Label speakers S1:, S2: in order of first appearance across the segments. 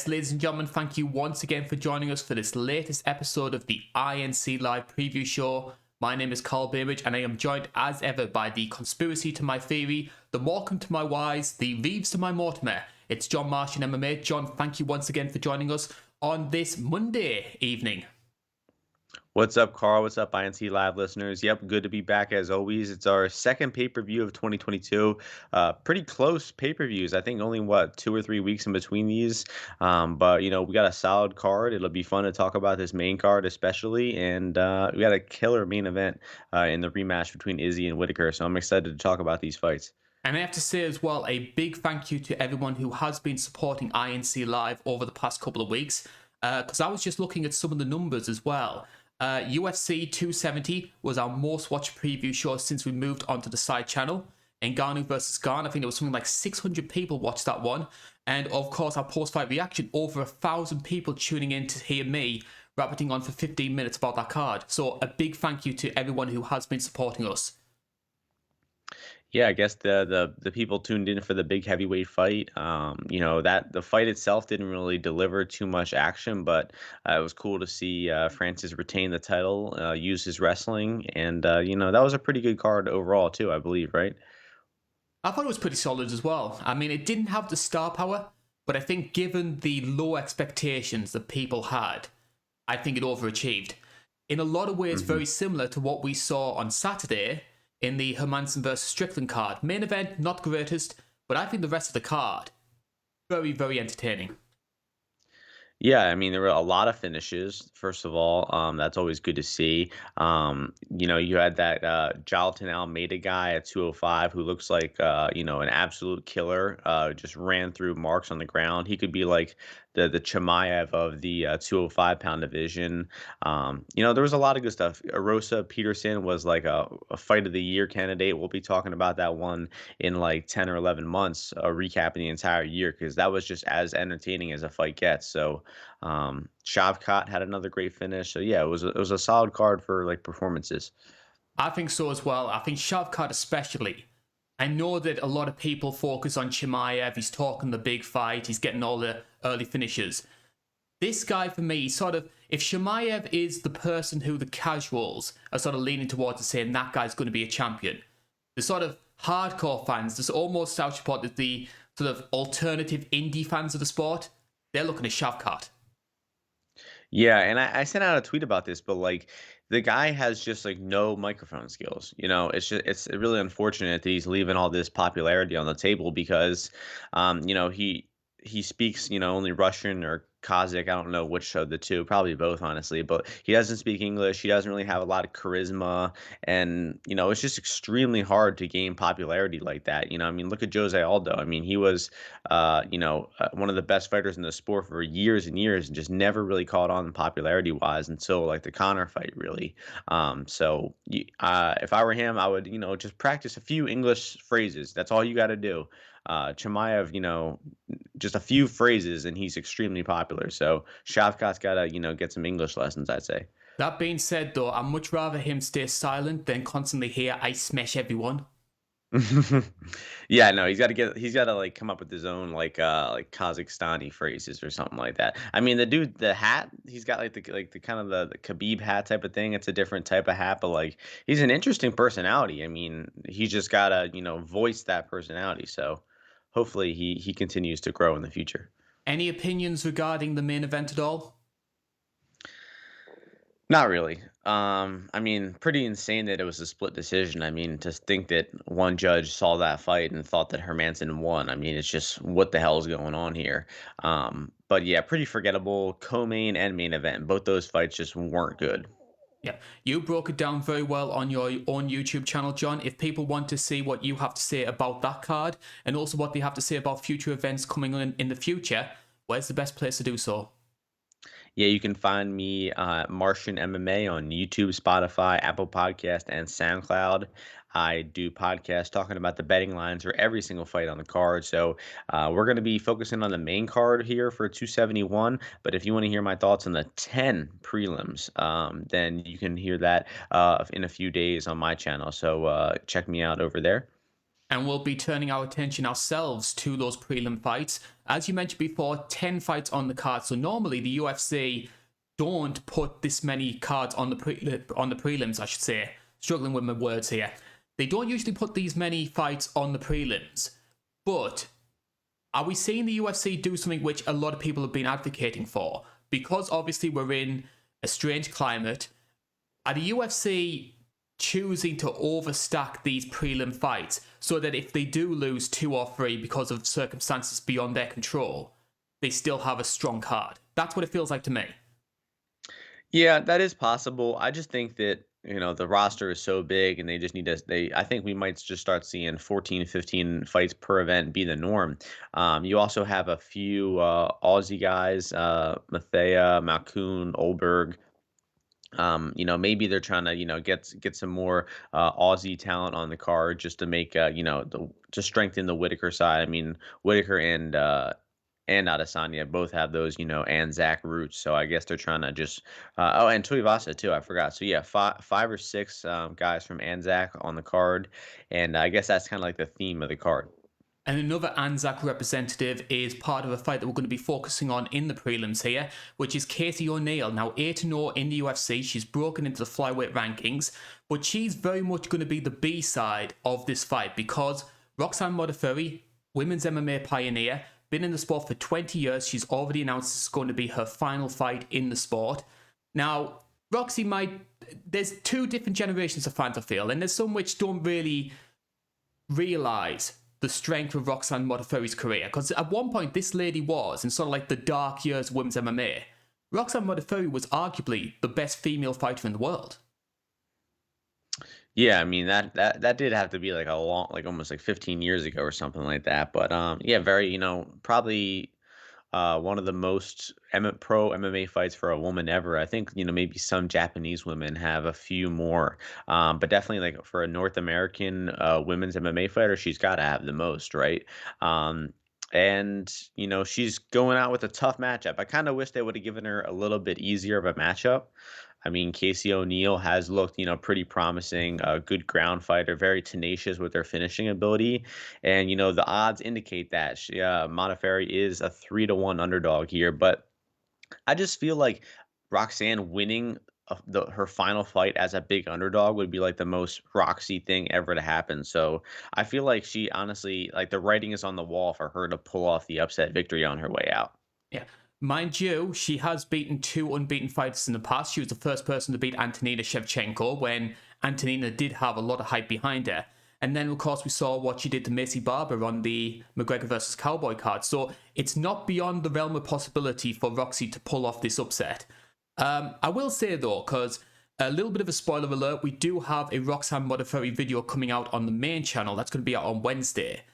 S1: Yes, ladies and gentlemen, thank you once again for joining us for this latest episode of the INC Live Preview Show. My name is Carl Bainbridge, and I am joined as ever by the conspiracy to my theory, the Morecambe to my Wise, the Reeves to my Mortimer. It's John Martian MMA. John, thank you once again for joining us on this Monday evening.
S2: What's up, Carl? What's up, INC Live listeners? Yep, good to be back as always. It's our second pay-per-view of 2022. Pretty close pay-per-views. I think only, 2 or 3 weeks in between these. But, we got a solid card. It'll be fun to talk about this main card especially. And we got a killer main event in the rematch between Izzy and Whitaker. So I'm excited to talk about these fights.
S1: And I have to say as well, a big thank you to everyone who has been supporting INC Live over the past couple of weeks. Because I was just looking at some of the numbers as well. UFC 270 was our most watched preview show since we moved onto the side channel. Ngannou versus Gane, I think there was something like 600 people watched that one. And of course, our post-fight reaction, over 1,000 people tuning in to hear me rabbiting on for 15 minutes about that card. So a big thank you to everyone who has been supporting us.
S2: Yeah, I guess the people tuned in for the big heavyweight fight. That the fight itself didn't really deliver too much action, but it was cool to see Francis retain the title, use his wrestling, and that was a pretty good card overall too, I believe, right?
S1: I thought it was pretty solid as well. I mean, it didn't have the star power, but I think given the low expectations that people had, I think it overachieved. In a lot of ways,
S2: Mm-hmm.
S1: very similar to what we saw on Saturday in the Hermanson versus Strickland card. Main event, not the greatest, but I think the rest of the card, very, very entertaining.
S2: Yeah, I mean, there were a lot of finishes, first of all. That's always good to see. You had that Jonathan Almeida guy at 205 who looks like, an absolute killer, just ran through marks on the ground. He could be like the Chimaev of the 205-pound division. There was a lot of good stuff. Arosa Peterson was like a fight of the year candidate. We'll be talking about that one in like 10 or 11 months, recapping the entire year, because that was just as entertaining as a fight gets. So, Shavkat had another great finish. So yeah, it was a solid card for like performances.
S1: I think so as well. I think Shavkat especially. I know that a lot of people focus on Chimaev. He's talking the big fight. He's getting all the early finishes. This guy, for me, sort of, if Chimaev is the person who the casuals are sort of leaning towards and saying that guy's going to be a champion, the sort of hardcore fans, there's almost South support that the sort of alternative indie fans of the sport, they're looking at Shavkat.
S2: Yeah, and I sent out a tweet about this, but like the guy has just like no microphone skills. It's really unfortunate that he's leaving all this popularity on the table because, he speaks only Russian or Kazakh. I don't know which of the two, probably both, honestly. But he doesn't speak English. He doesn't really have a lot of charisma, and it's just extremely hard to gain popularity like that. I mean, look at Jose Aldo. I mean, he was one of the best fighters in the sport for years and years, and just never really caught on popularity wise until like the Connor fight, really. If I were him, I would, just practice a few English phrases. That's all you got to do. Chimaev, just a few phrases, and he's extremely popular. So Shavkat's got to, get some English lessons, I'd say.
S1: That being said, though, I'd much rather him stay silent than constantly hear "I smash everyone."
S2: Yeah, no, he's got to like come up with his own like Kazakhstani phrases or something like that. I mean, the dude, the hat, he's got like the kind of the Khabib hat type of thing. It's a different type of hat, but like he's an interesting personality. I mean, he's just gotta, voice that personality. So hopefully he continues to grow in the future.
S1: Any opinions regarding the main event at all?
S2: Not really. I mean, pretty insane that it was a split decision. I mean, to think that one judge saw that fight and thought that Hermanson won. I mean, it's just what the hell is going on here. But yeah, pretty forgettable. Co-main and main event, both those fights just weren't good.
S1: Yeah, you broke it down very well on your own YouTube channel, John. If people want to see what you have to say about that card and also what they have to say about future events coming on in the future, where's the best place to do so?
S2: Yeah, you can find me Martian MMA on YouTube, Spotify, Apple Podcast, and SoundCloud. I do podcasts talking about the betting lines for every single fight on the card. So we're going to be focusing on the main card here for 271. But if you want to hear my thoughts on the 10 prelims, then you can hear that in a few days on my channel. So check me out over there.
S1: and we'll be turning our attention ourselves to those prelim fights. As you mentioned before, 10 fights on the card. So normally the UFC don't put this many cards on the prelims, I should say. Struggling with my words here. They don't usually put these many fights on the prelims. But are we seeing the UFC do something which a lot of people have been advocating for? Because obviously we're in a strange climate. Are the UFC choosing to overstack these prelim fights so that if they do lose 2 or 3 because of circumstances beyond their control, they still have a strong card? That's what it feels like to me.
S2: Yeah, that is possible. I just think that, the roster is so big and they just need to I think we might just start seeing 14, 15 fights per event be the norm. You also have a few Aussie guys, Mathea, Malkoon, Olberg. Maybe they're trying to, get some more Aussie talent on the card just to make, to strengthen the Whitaker side. I mean, Whitaker and Adesanya both have those, Anzac roots. So I guess they're trying to just, and Tuivasa too. I forgot. So yeah, five or six guys from Anzac on the card, and I guess that's kind of like the theme of the card.
S1: And another Anzac representative is part of a fight that we're going to be focusing on in the prelims here, which is Casey O'Neill. Now, 8-0 in the UFC. She's broken into the flyweight rankings, but she's very much going to be the B side of this fight because Roxanne Modafferi, women's MMA pioneer, been in the sport for 20 years. She's already announced this is going to be her final fight in the sport. Now, Roxy there's 2 different generations of fans, I feel, and there's some which don't really realise the strength of Roxanne Modafferi's career. Because at one point, this lady was, in sort of like the dark years of women's MMA, Roxanne Modafferi was arguably the best female fighter in the world.
S2: Yeah, I mean that did have to be like a long, like almost like 15 years ago or something like that. But yeah, very, probably one of the most pro MMA fights for a woman ever. I think, maybe some Japanese women have a few more, but definitely like for a North American women's MMA fighter, she's got to have the most, right? And she's going out with a tough matchup. I kind of wish they would have given her a little bit easier of a matchup. I mean, Casey O'Neill has looked, pretty promising, a good ground fighter, very tenacious with their finishing ability. And, the odds indicate that Modafferi is a 3-1 underdog here. But I just feel like Roxanne winning her final fight as a big underdog would be like the most Roxy thing ever to happen. So I feel like she honestly, like the writing is on the wall for her to pull off the upset victory on her way out.
S1: Yeah. Mind you, she has beaten 2 unbeaten fighters in the past. She was the first person to beat Antonina Shevchenko when Antonina did have a lot of hype behind her. And then, of course, we saw what she did to Macy Barber on the McGregor versus Cowboy card. So it's not beyond the realm of possibility for Roxy to pull off this upset. I will say, though, because a little bit of a spoiler alert, we do have a Roxanne Modafferi video coming out on the main channel. That's going to be out on Wednesday.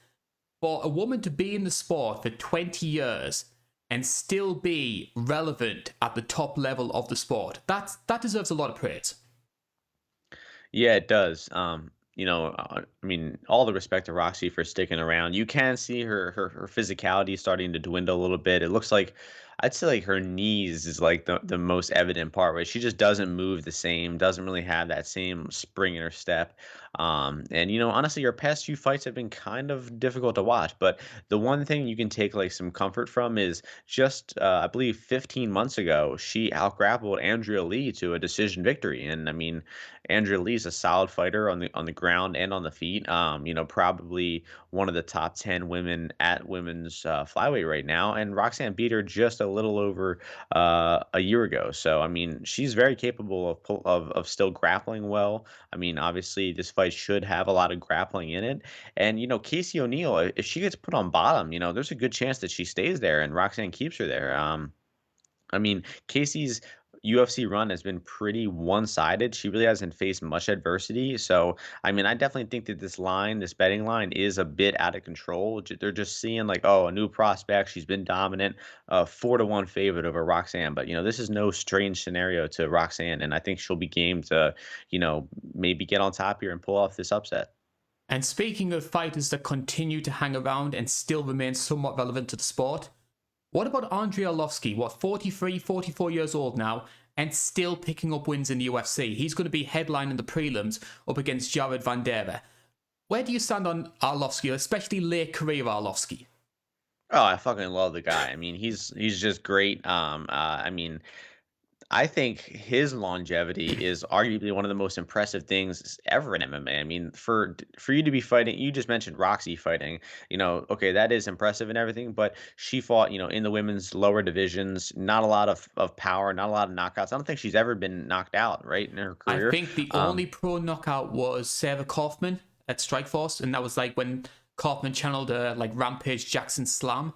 S1: For a woman to be in the sport for 20 years and still be relevant at the top level of the sport, that deserves a lot of praise.
S2: Yeah, it does. I mean, all the respect to Roxy for sticking around. You can see her physicality starting to dwindle a little bit. It looks like I'd say like her knees is like the most evident part, right? She just doesn't move the same, doesn't really have that same spring in her step. And honestly, her past few fights have been kind of difficult to watch. But the one thing you can take like some comfort from is just I believe 15 months ago, she outgrappled Andrea Lee to a decision victory. And I mean, Andrea Lee's a solid fighter on the ground and on the feet. Probably one of the top 10 women at women's flyweight right now. And Roxanne beat her just a little over a year ago. So I mean, she's very capable of still grappling well. I mean, obviously, this fight should have a lot of grappling in it. And Casey O'Neill, if she gets put on bottom, there's a good chance that she stays there and Roxanne keeps her there. I mean, Casey's UFC run has been pretty one-sided. She really hasn't faced much adversity. So, I mean, I definitely think that this betting line is a bit out of control. They're just seeing like, oh, a new prospect. She's been dominant, 4-1 favorite over Roxanne. But, this is no strange scenario to Roxanne. And I think she'll be game to, maybe get on top here and pull off this upset.
S1: And speaking of fighters that continue to hang around and still remain somewhat relevant to the sport, what about Andrei Arlovski? 43, 44 years old now, and still picking up wins in the UFC. He's going to be headlining the prelims up against Jared Vanderaa. Where do you stand on Arlovsky, especially late career Arlovsky?
S2: Oh, I fucking love the guy. I mean, he's just great. I mean, I think his longevity is arguably one of the most impressive things ever in MMA. I mean, for you to be fighting, you just mentioned Roxy fighting. Okay, that is impressive and everything, but she fought, in the women's lower divisions, not a lot of power, not a lot of knockouts. I don't think she's ever been knocked out, right, in her
S1: I
S2: career.
S1: think the
S2: Um,
S1: only pro knockout was Sarah Kaufman at Strikeforce, and that was like when Kaufman channeled like Rampage Jackson Slam.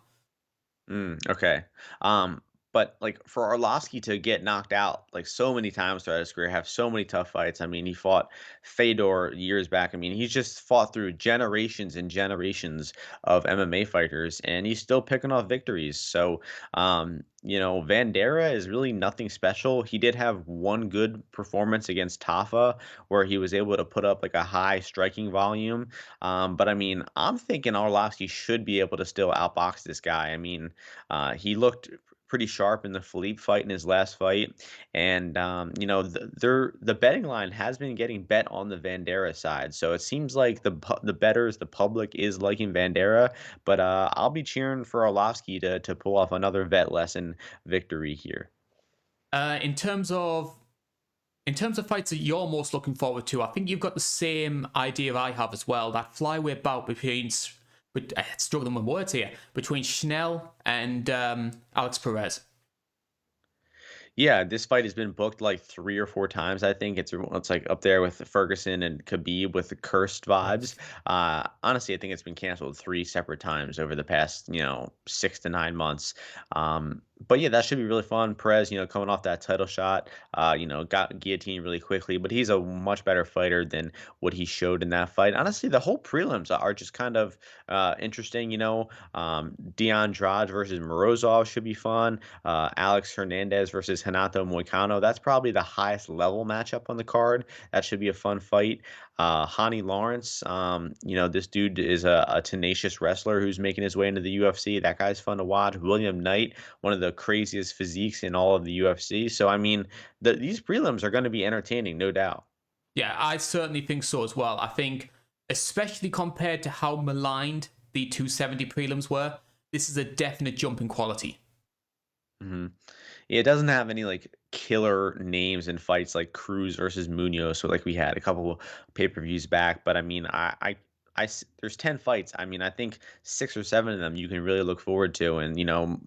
S2: Okay. Um, but like for Arlovsky to get knocked out like so many times throughout his career, have so many tough fights. I mean, he fought Fedor years back. I mean, he's just fought through generations and generations of MMA fighters, and he's still picking off victories. So, Vandera is really nothing special. He did have one good performance against Tafa, where he was able to put up like a high striking volume. But I mean, I'm thinking Arlovsky should be able to still outbox this guy. I mean, he looked pretty sharp in the Philippe fight in his last fight, and the betting line has been getting bet on the Vandera side, so it seems like the betters, the public is liking Vandera, but I'll be cheering for Arlovsky to pull off another vet lesson victory here.
S1: Uh, in terms of in terms of fights that you're most looking forward to, I think you've got the same idea I have as well. That flyweight bout but struggling with words here, between Schnell and Alex Perez.
S2: Yeah, this fight has been booked like 3 or 4 times, I think. It's like up there with Ferguson and Khabib with the cursed vibes. Honestly, I think it's been canceled 3 separate times over the past, 6 to 9 months. But yeah, that should be really fun. Perez, coming off that title shot, got guillotined really quickly, but he's a much better fighter than what he showed in that fight. Honestly, the whole prelims are just kind of interesting, Dion Andrade versus Morozov should be fun. Alex Hernandez versus Hanato Moicano. That's probably the highest level matchup on the card. That should be a fun fight. Hani Lawrence, this dude is a tenacious wrestler who's making his way into the UFC. That guy's fun to watch. William Knight, one of the craziest physiques in all of the UFC. So, I mean, these prelims are going to be entertaining, no doubt.
S1: Yeah, I certainly think so as well. I think, especially compared to how maligned the 270 prelims were, this is a definite jump in quality.
S2: hmm Yeah, it doesn't have any like killer names in fights like Cruz versus Munoz, so like we had a couple pay-per-views back. But I mean, there's 10 fights. I mean, I think 6 or 7 of them you can really look forward to, and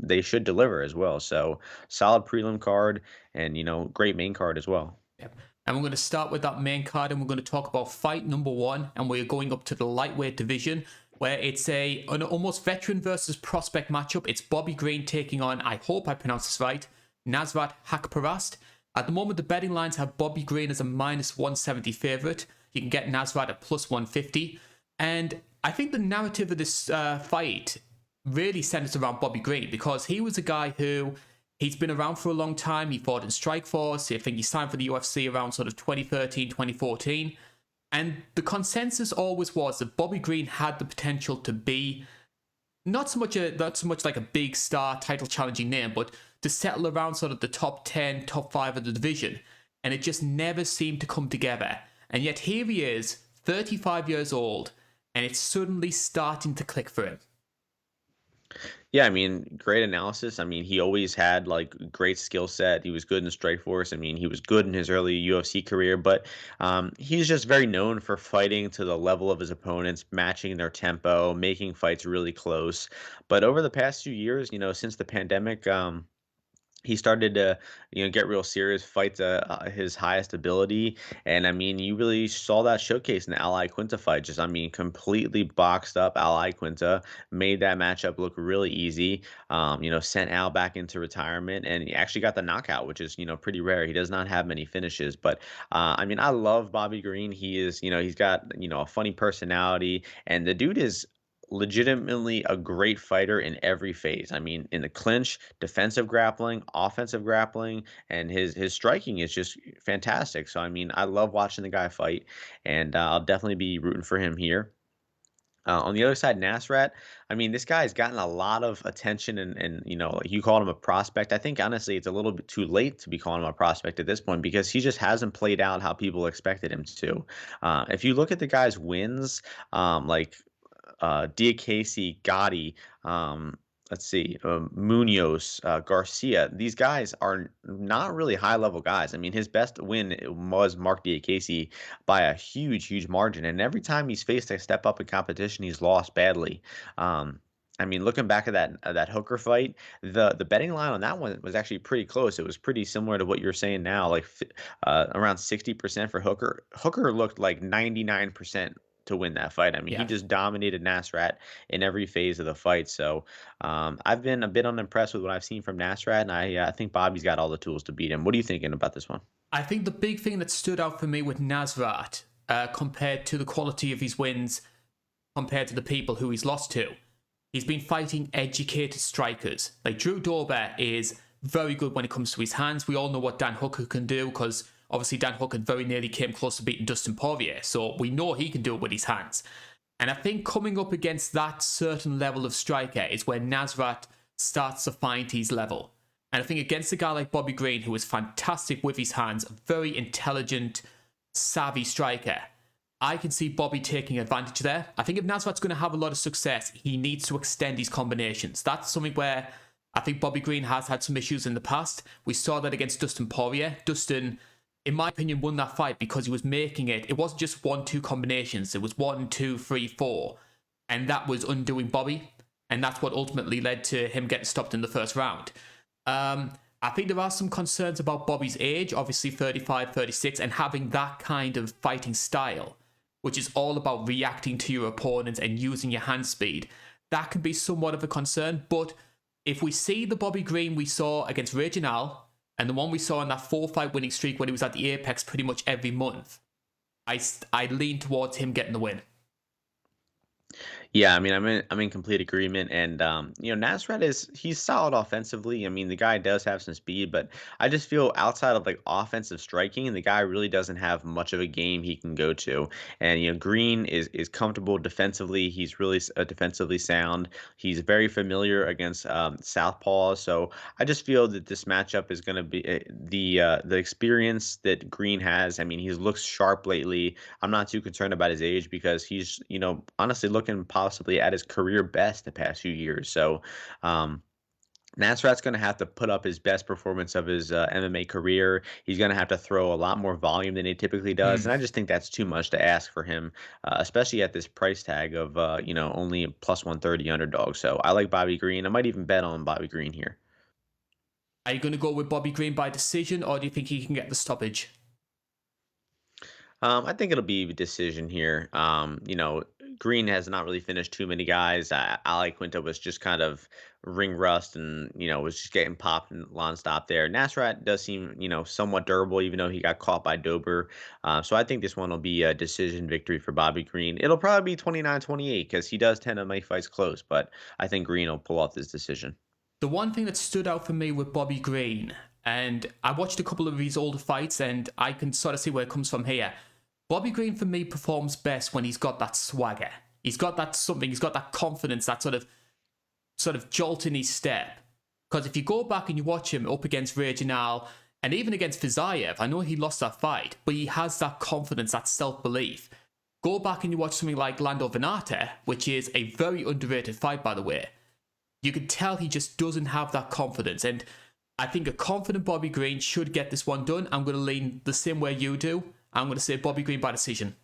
S2: they should deliver as well. So solid prelim card, and great main card as well.
S1: Yep. And we're going to start with that main card, and we're going to talk about fight number one, and we're going up to the lightweight division, where it's an almost veteran versus prospect matchup. It's Bobby Green taking on, I hope I pronounced this right, Nasrat Hakparast. At the moment, the betting lines have Bobby Green as a minus 170 favorite. You can get Nasrat at plus 150. And I think the narrative of this fight really centers around Bobby Green, because he was a guy who he's been around for a long time. He fought in Strikeforce. I think he signed for the UFC around sort of 2013, 2014. And the consensus always was that Bobby Green had the potential to be not so much like a big star title challenging name, but to settle around sort of the top 10, top 5 of the division. And it just never seemed to come together. And yet here he is, 35 years old, and it's suddenly starting to click for him.
S2: Yeah, I mean, great analysis. I mean, he always had like great skill set. He was good in Strikeforce. I mean, he was good in his early UFC career, but he's just very known for fighting to the level of his opponents, matching their tempo, making fights really close. But over the past few years, since the pandemic, he started to get real serious, fight to his highest ability, and I mean you really saw that showcase in the Ally Quinta fight. Just I mean completely boxed up Ally Quinta, made that matchup look really easy. Sent Al back into retirement, and he actually got the knockout, which is pretty rare. He does not have many finishes, but I mean I love Bobby Green. He is he's got a funny personality, and the dude is legitimately a great fighter in every phase. I mean, in the clinch, defensive grappling, offensive grappling, and his striking is just fantastic. So I mean, I love watching the guy fight, and I'll definitely be rooting for him here. On the other side, Nasrat, I mean, this guy has gotten a lot of attention and like you called him a prospect. I think honestly, it's a little bit too late to be calling him a prospect at this point because he just hasn't played out how people expected him to. If you look at the guy's wins, like Diakese, Gotti, let's see, Munoz, Garcia. These guys are not really high level guys. I mean, his best win was Mark Diakese by a huge, huge margin. And every time he's faced a step up in competition, he's lost badly. I mean, looking back at that Hooker fight, the betting line on that one was actually pretty close. It was pretty similar to what you're saying now, like around 60% for Hooker. Hooker looked like 99% to win that fight. I mean, he
S1: Yeah.
S2: just dominated Nasrat in every phase of the fight. So I've been a bit unimpressed with what I've seen from Nasrat, and I think Bobby's got all the tools to beat him. What are you thinking about this one?
S1: I think the big thing that stood out for me with Nasrat, compared to the quality of his wins, compared to the people who he's lost to, he's been fighting educated strikers. Like Drew Dober is very good when it comes to his hands. We all know what Dan Hooker can do because obviously Dan Hooker very nearly came close to beating Dustin Poirier. So we know he can do it with his hands. And I think coming up against that certain level of striker is where Nasrat starts to find his level. And I think against a guy like Bobby Green, who is fantastic with his hands, a very intelligent, savvy striker, I can see Bobby taking advantage there. I think if Nasrat's going to have a lot of success, he needs to extend his combinations. That's something where I think Bobby Green has had some issues in the past. We saw that against Dustin Poirier. Dustin, in my opinion, won that fight because he was making it. It wasn't just 1-2 combinations. It was 1-2-3-4. And that was undoing Bobby. And that's what ultimately led to him getting stopped in the first round. I think there are some concerns about Bobby's age, obviously 35, 36, and having that kind of fighting style, which is all about reacting to your opponents and using your hand speed. That can be somewhat of a concern, but if we see the Bobby Green we saw against Reginal and the one we saw in that 4-fight winning streak when he was at the Apex pretty much every month, I lean towards him getting the win.
S2: Yeah, I mean, I'm in complete agreement, and Nasrat he's solid offensively. I mean, the guy does have some speed, but I just feel outside of like offensive striking, the guy really doesn't have much of a game he can go to. And Green is comfortable defensively. He's really defensively sound. He's very familiar against southpaws. So I just feel that this matchup is going to be the experience that Green has. I mean, he's looked sharp lately. I'm not too concerned about his age because he's, honestly looking possibly at his career best the past few years. So, Nasrat's going to have to put up his best performance of his MMA career. He's going to have to throw a lot more volume than he typically does,
S1: Hmm.
S2: and I just think that's too much to ask for him, especially at this price tag of only plus 130 underdog. So I like Bobby Green. I might even bet on Bobby Green here.
S1: Are you going to go with Bobby Green by decision, or do you think he can get the stoppage?
S2: I think it'll be a decision here. Green has not really finished too many guys. Ali Quinta was just kind of ring rust and, was just getting popped and nonstop there. Nasrat does seem, somewhat durable, even though he got caught by Dober. So I think this one will be a decision victory for Bobby Green. It'll probably be 29-28 because he does tend to make fights close, but I think Green will pull off this decision.
S1: The one thing that stood out for me with Bobby Green, and I watched a couple of his older fights, and I can sort of see where it comes from here. Bobby Green for me performs best when he's got that swagger. He's got that something. He's got that confidence, that sort of jolt in his step. Because if you go back and you watch him up against Reginal and even against Fizayev, I know he lost that fight, but he has that confidence, that self-belief. Go back and you watch something like Lando Venata, which is a very underrated fight, by the way. You can tell he just doesn't have that confidence. And I think a confident Bobby Green should get this one done. I'm going to lean the same way you do. I'm going to say Bobby Green by decision.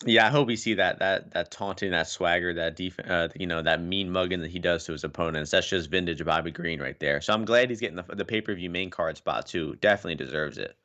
S2: Yeah, I hope we see that taunting, that swagger, that mean mugging that he does to his opponents. That's just vintage Bobby Green right there. So I'm glad he's getting the pay-per-view main card spot too. Definitely deserves it.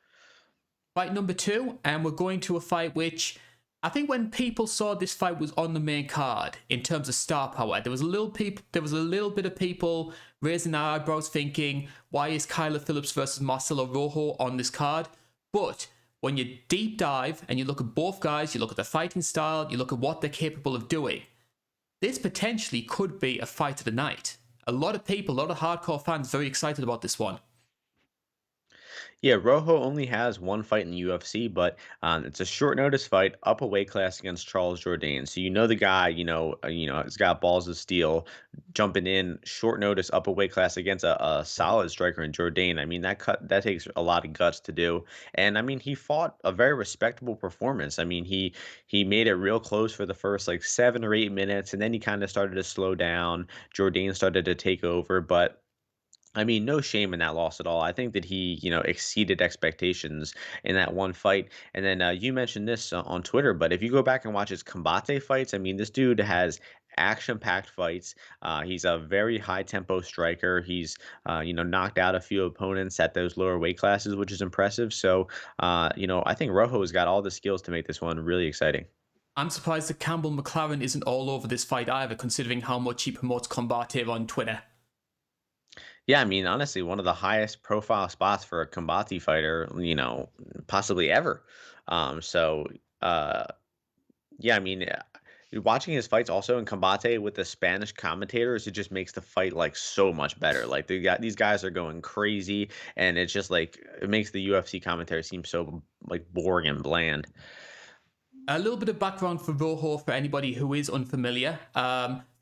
S1: Fight number 2, and we're going to a fight which I think when people saw this fight was on the main card in terms of star power, there was a little bit of people raising their eyebrows thinking, why is Kyler Phillips versus Marcelo Rojo on this card? But when you deep dive and you look at both guys, you look at the fighting style, you look at what they're capable of doing, this potentially could be a fight of the night. A lot of people, a lot of hardcore fans very excited about this one.
S2: Yeah, Rojo only has one fight in the UFC, but it's a short notice fight, up a weight class against Charles Jourdain. So you know the guy, has got balls of steel, jumping in short notice, up a weight class against a solid striker in Jourdain. I mean that takes a lot of guts to do, and I mean he fought a very respectable performance. I mean he made it real close for the first like 7 or 8 minutes, and then he kind of started to slow down. Jourdain started to take over, but I mean, no shame in that loss at all. I think that he, exceeded expectations in that one fight. And then you mentioned this on Twitter, but if you go back and watch his combate fights, I mean, this dude has action-packed fights. He's a very high-tempo striker. He's, knocked out a few opponents at those lower weight classes, which is impressive. So, I think Rojo has got all the skills to make this one really exciting.
S1: I'm surprised that Campbell McLaren isn't all over this fight either, considering how much he promotes Combative on Twitter.
S2: Yeah, I mean, honestly, one of the highest profile spots for a combati fighter, possibly ever. So uh, yeah, I mean, watching his fights also in combate with the Spanish commentators, it just makes the fight like so much better. Like these guys are going crazy, and it's just like it makes the UFC commentary seem so like boring and bland.
S1: A little bit of background for Rojo for anybody who is unfamiliar.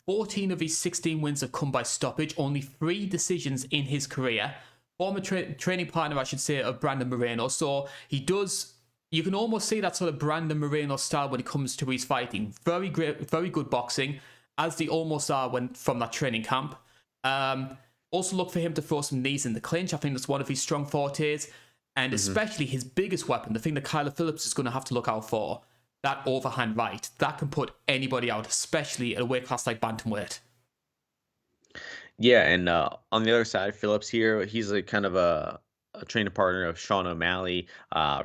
S1: 14 of his 16 wins have come by stoppage, only 3 decisions in his career. Former training partner, I should say, of Brandon Moreno. So he does, you can almost see that sort of Brandon Moreno style when it comes to his fighting. Very great, very good boxing, as they almost are when from that training camp. Also look for him to throw some knees in the clinch. I think that's one of his strong fortes. And
S2: Hmm.
S1: especially his biggest weapon, the thing that Kyler Phillips is going to have to look out for, that overhand right. That can put anybody out, especially at a weight class like bantamweight.
S2: Yeah, and on the other side, Phillips here, he's like kind of a training partner of Sean O'Malley,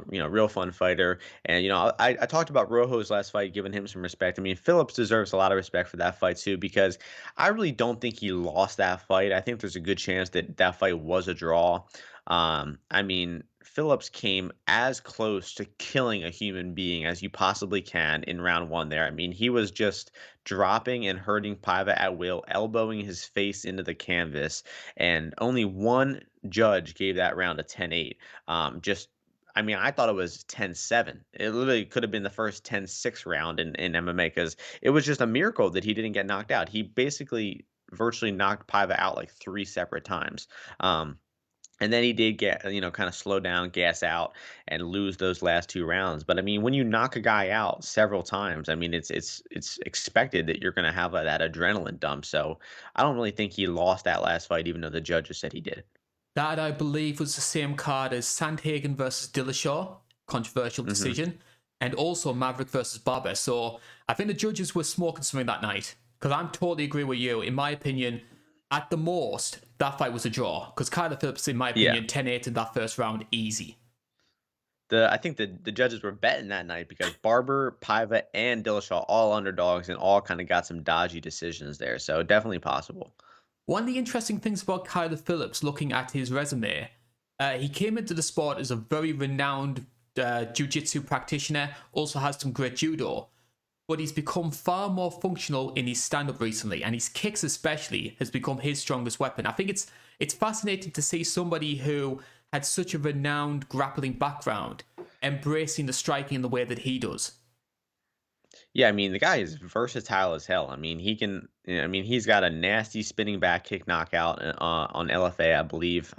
S2: real fun fighter. And, I talked about Rojo's last fight, giving him some respect. I mean, Phillips deserves a lot of respect for that fight, too, because I really don't think he lost that fight. I think there's a good chance that that fight was a draw. I mean, Phillips came as close to killing a human being as you possibly can in round one there. I mean, he was just dropping and hurting Paiva at will, elbowing his face into the canvas, and only one judge gave that round a 10-8. I mean, I thought it was 10-7. It literally could have been the first 10-6 round in MMA because it was just a miracle that he didn't get knocked out. He basically virtually knocked Paiva out like 3 separate times. And then he did get, kind of slow down, gas out, and lose those last 2 rounds. But I mean, when you knock a guy out several times, I mean, it's expected that you're going to have that adrenaline dump. So I don't really think he lost that last fight, even though the judges said he did.
S1: That, I believe, was the same card as Sandhagen versus Dillashaw, controversial
S2: Hmm.
S1: decision, and also Maverick versus Barber. So I think the judges were smoking something that night. Because I'm totally agree with you. In my opinion, at the most, that fight was a draw. Because Kyler Phillips, in my
S2: Yeah.
S1: opinion, 10-8 in that first round, easy.
S2: I think the judges were betting that night because Barber, Paiva, and Dillashaw all underdogs and all kind of got some dodgy decisions there. So definitely possible.
S1: One of the interesting things about Kyler Phillips, looking at his resume, he came into the sport as a very renowned jiu-jitsu practitioner, also has some great judo, but he's become far more functional in his stand-up recently, and his kicks especially has become his strongest weapon. I think it's fascinating to see somebody who had such a renowned grappling background embracing the striking in the way that he does.
S2: Yeah, I mean, the guy is versatile as hell. I mean, I mean, he's got a nasty spinning back kick knockout on LFA, I believe.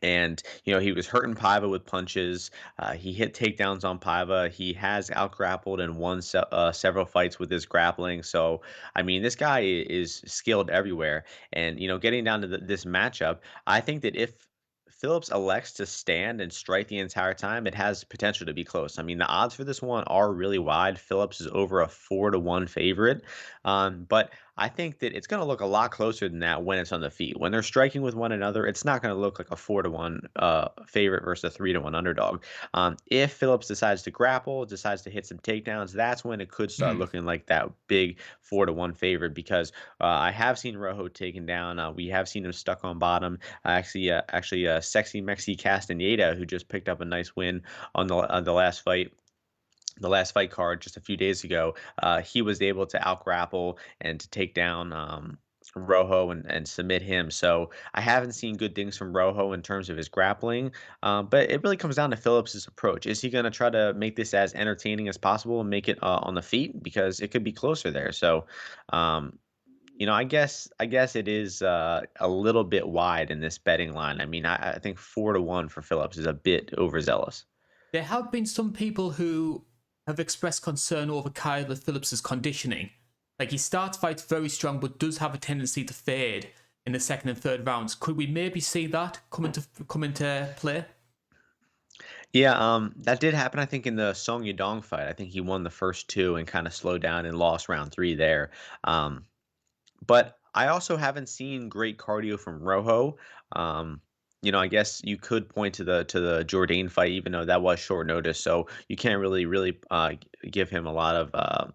S2: And he was hurting Paiva with punches. He hit takedowns on Paiva. He has outgrappled and won several fights with his grappling. So, I mean, this guy is skilled everywhere. And getting down to this matchup, I think that if Phillips elects to stand and strike the entire time, it has potential to be close. I mean, the odds for this one are really wide. Phillips is over a 4-1 favorite, but I think that it's going to look a lot closer than that when it's on the feet. When they're striking with one another, it's not going to look like a 4-1 favorite versus a 3-1 underdog. If Phillips decides to grapple, decides to hit some takedowns, that's when it could start
S1: Hmm.
S2: looking like that big 4-1 favorite. Because I have seen Rojo taken down. We have seen him stuck on bottom. Sexy Mexi Castaneda, who just picked up a nice win on the last fight card just a few days ago, he was able to out grapple and to take down Rojo and submit him. So I haven't seen good things from Rojo in terms of his grappling. But it really comes down to Phillips's approach. Is he going to try to make this as entertaining as possible and make it on the feet, because it could be closer there? So, um, I guess it is a little bit wide in this betting line. I mean, I think 4-1 for Phillips is a bit overzealous.
S1: There have been some people who have expressed concern over Kyler Phillips's conditioning. Like he starts fights very strong, but does have a tendency to fade in the second and third rounds. Could we maybe see that come into play?
S2: Yeah, that did happen. I think in the Song Yadong fight. I think he won the first two and kind of slowed down and lost round three there. Um, But I also haven't seen great cardio from Rojo. Um, I guess you could point to the Jourdain fight, even though that was short notice, so you can't really give him a lot of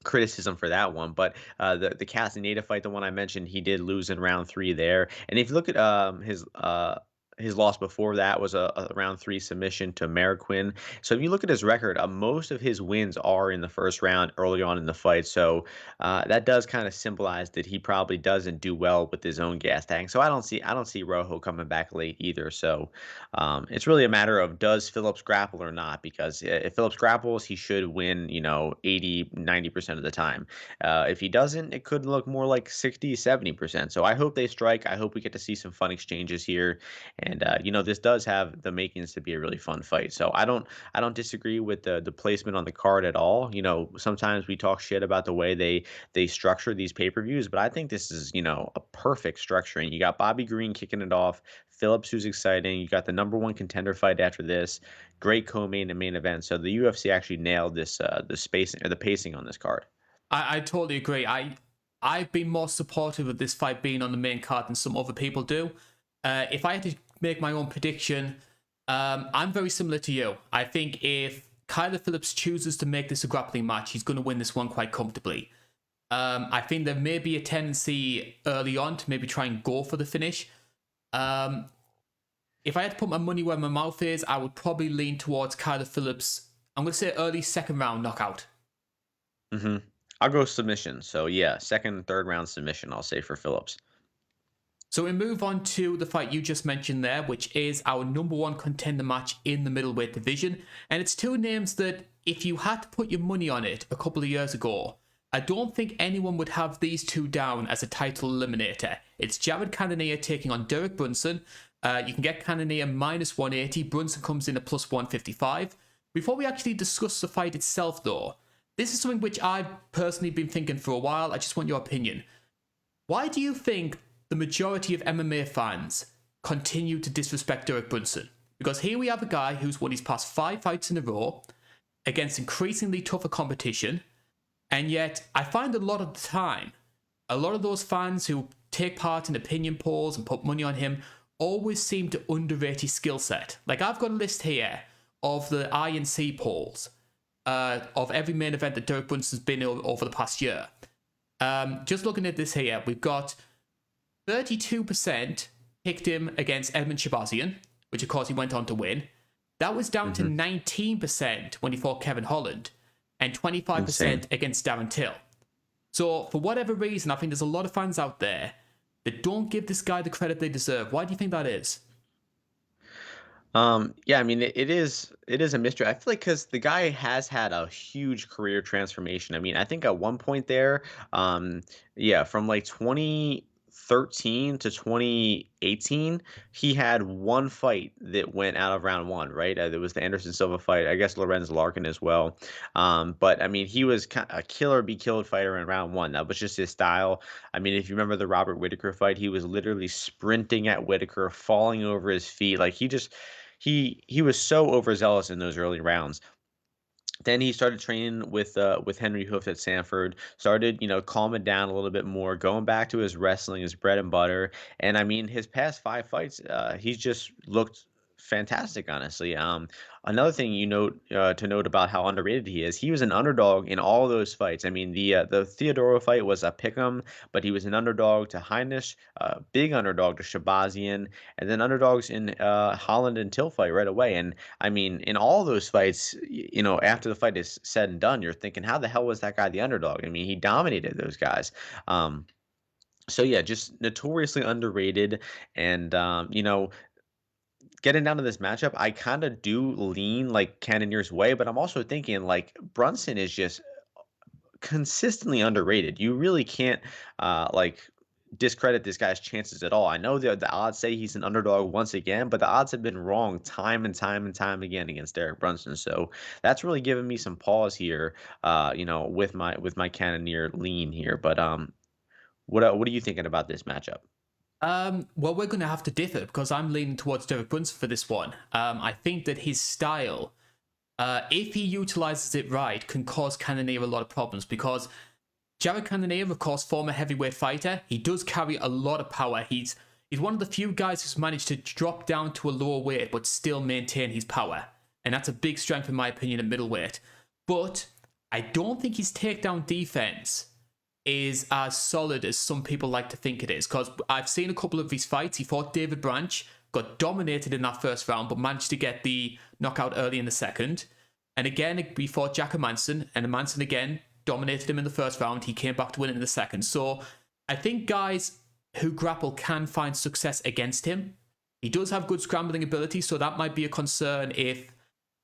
S2: criticism for that one. But the Castaneda fight, the one I mentioned, he did lose in round three there. And if you look at his loss before that was a round three submission to Marroquin. So if you look at his record, most of his wins are in the first round early on in the fight. So that does kind of symbolize that he probably doesn't do well with his own gas tank. So I don't see Rojo coming back late either. So it's really a matter of, does Phillips grapple or not? Because if Phillips grapples, he should win, 80-90% of the time. If he doesn't, it could look more like 60-70%. So I hope they strike. I hope we get to see some fun exchanges here. And this does have the makings to be a really fun fight. So I don't disagree with the placement on the card at all. Sometimes we talk shit about the way they structure these pay-per-views, but I think this is, a perfect structuring. You got Bobby Green kicking it off, Phillips, who's exciting. You got the number one contender fight after this. Great co-main and main event. So the UFC actually nailed this the spacing or the pacing on this card.
S1: I totally agree. I've been more supportive of this fight being on the main card than some other people do. If I had to make my own prediction, I'm very similar to you. I think if Kyler Phillips chooses to make this a grappling match, he's going to win this one quite comfortably. I think there may be a tendency early on to maybe try and go for the finish. Um, if I had to put my money where my mouth is, I would probably lean towards Kyler Phillips. I'm going to say early second round knockout.
S2: hmm I'll go submission. So yeah, second, third round submission, I'll say for Phillips.
S1: So we move on to the fight you just mentioned there, which is our number one contender match in the middleweight division. And it's two names that, if you had to put your money on it a couple of years ago, I don't think anyone would have these two down as a title eliminator. It's Jared Cannonier taking on Derek Brunson. You can get Cannonier minus 180. Brunson comes in at plus 155. Before we actually discuss the fight itself, though, this is something which I've personally been thinking for a while. I just want your opinion. Why do you think the majority of MMA fans continue to disrespect Derek Brunson? Because here we have a guy who's won his past 5 fights in a row against increasingly tougher competition, and yet I find a lot of the time, a lot of those fans who take part in opinion polls and put money on him always seem to underrate his skill set. Like, I've got a list here of the INC polls of every main event that Derek Brunson's been in over the past year. Just looking at this here, we've got 32% picked him against Edmund Shabazian, which of course he went on to win. That was down to 19% when he fought Kevin Holland, and 25%
S2: Insane.
S1: against Darren Till. So for whatever reason, I think there's a lot of fans out there that don't give this guy the credit they deserve. Why do you think that is?
S2: Yeah, I mean, it is a mystery. I feel like because the guy has had a huge career transformation. I mean, I think at one point there, yeah, from like 2013 to 2018, he had one fight that went out of round one, right? There was the Anderson Silva fight, I guess Lorenz Larkin as well. But I mean, he was a killer be killed fighter in round one. That was just his style. I mean, if you remember the Robert Whitaker fight, he was literally sprinting at Whitaker, falling over his feet. Like he was so overzealous in those early rounds. Then he started training with Henry Hooft at Sanford. Started, calming down a little bit more, going back to his wrestling, his bread and butter. And I mean, his past 5 fights, he's just looked fantastic, honestly. Another thing to note about how underrated he is, he was an underdog in all those fights. I mean, the Theodoro fight was a pick'em, but he was an underdog to Heinisch, big underdog to Shabazian, and then underdogs in Holland and Till fight right away. And I mean, in all those fights, after the fight is said and done, you're thinking, how the hell was that guy the underdog? I mean, he dominated those guys. Um, So yeah, just notoriously underrated. And getting down to this matchup, I kind of do lean like Cannonier's way, but I'm also thinking like Brunson is just consistently underrated. You really can't like discredit this guy's chances at all. I know the odds say he's an underdog once again, but the odds have been wrong time and time and time again against Derek Brunson. So that's really given me some pause here, with my Cannoneer lean here. But what are you thinking about this matchup?
S1: Well, we're going to have to differ because I'm leaning towards Derek Brunson for this one. I think that his style, if he utilizes it right, can cause Cannonier a lot of problems because Jared Cannonier, of course, former heavyweight fighter, he does carry a lot of power. He's one of the few guys who's managed to drop down to a lower weight but still maintain his power. And that's a big strength, in my opinion, at middleweight. But I don't think his takedown defense is as solid as some people like to think it is. Because I've seen a couple of his fights. He fought David Branch, got dominated in that first round, but managed to get the knockout early in the second. And again, he fought Jack Manson, and Manson again dominated him in the first round. He came back to win in the second. So I think guys who grapple can find success against him. He does have good scrambling ability, so that might be a concern if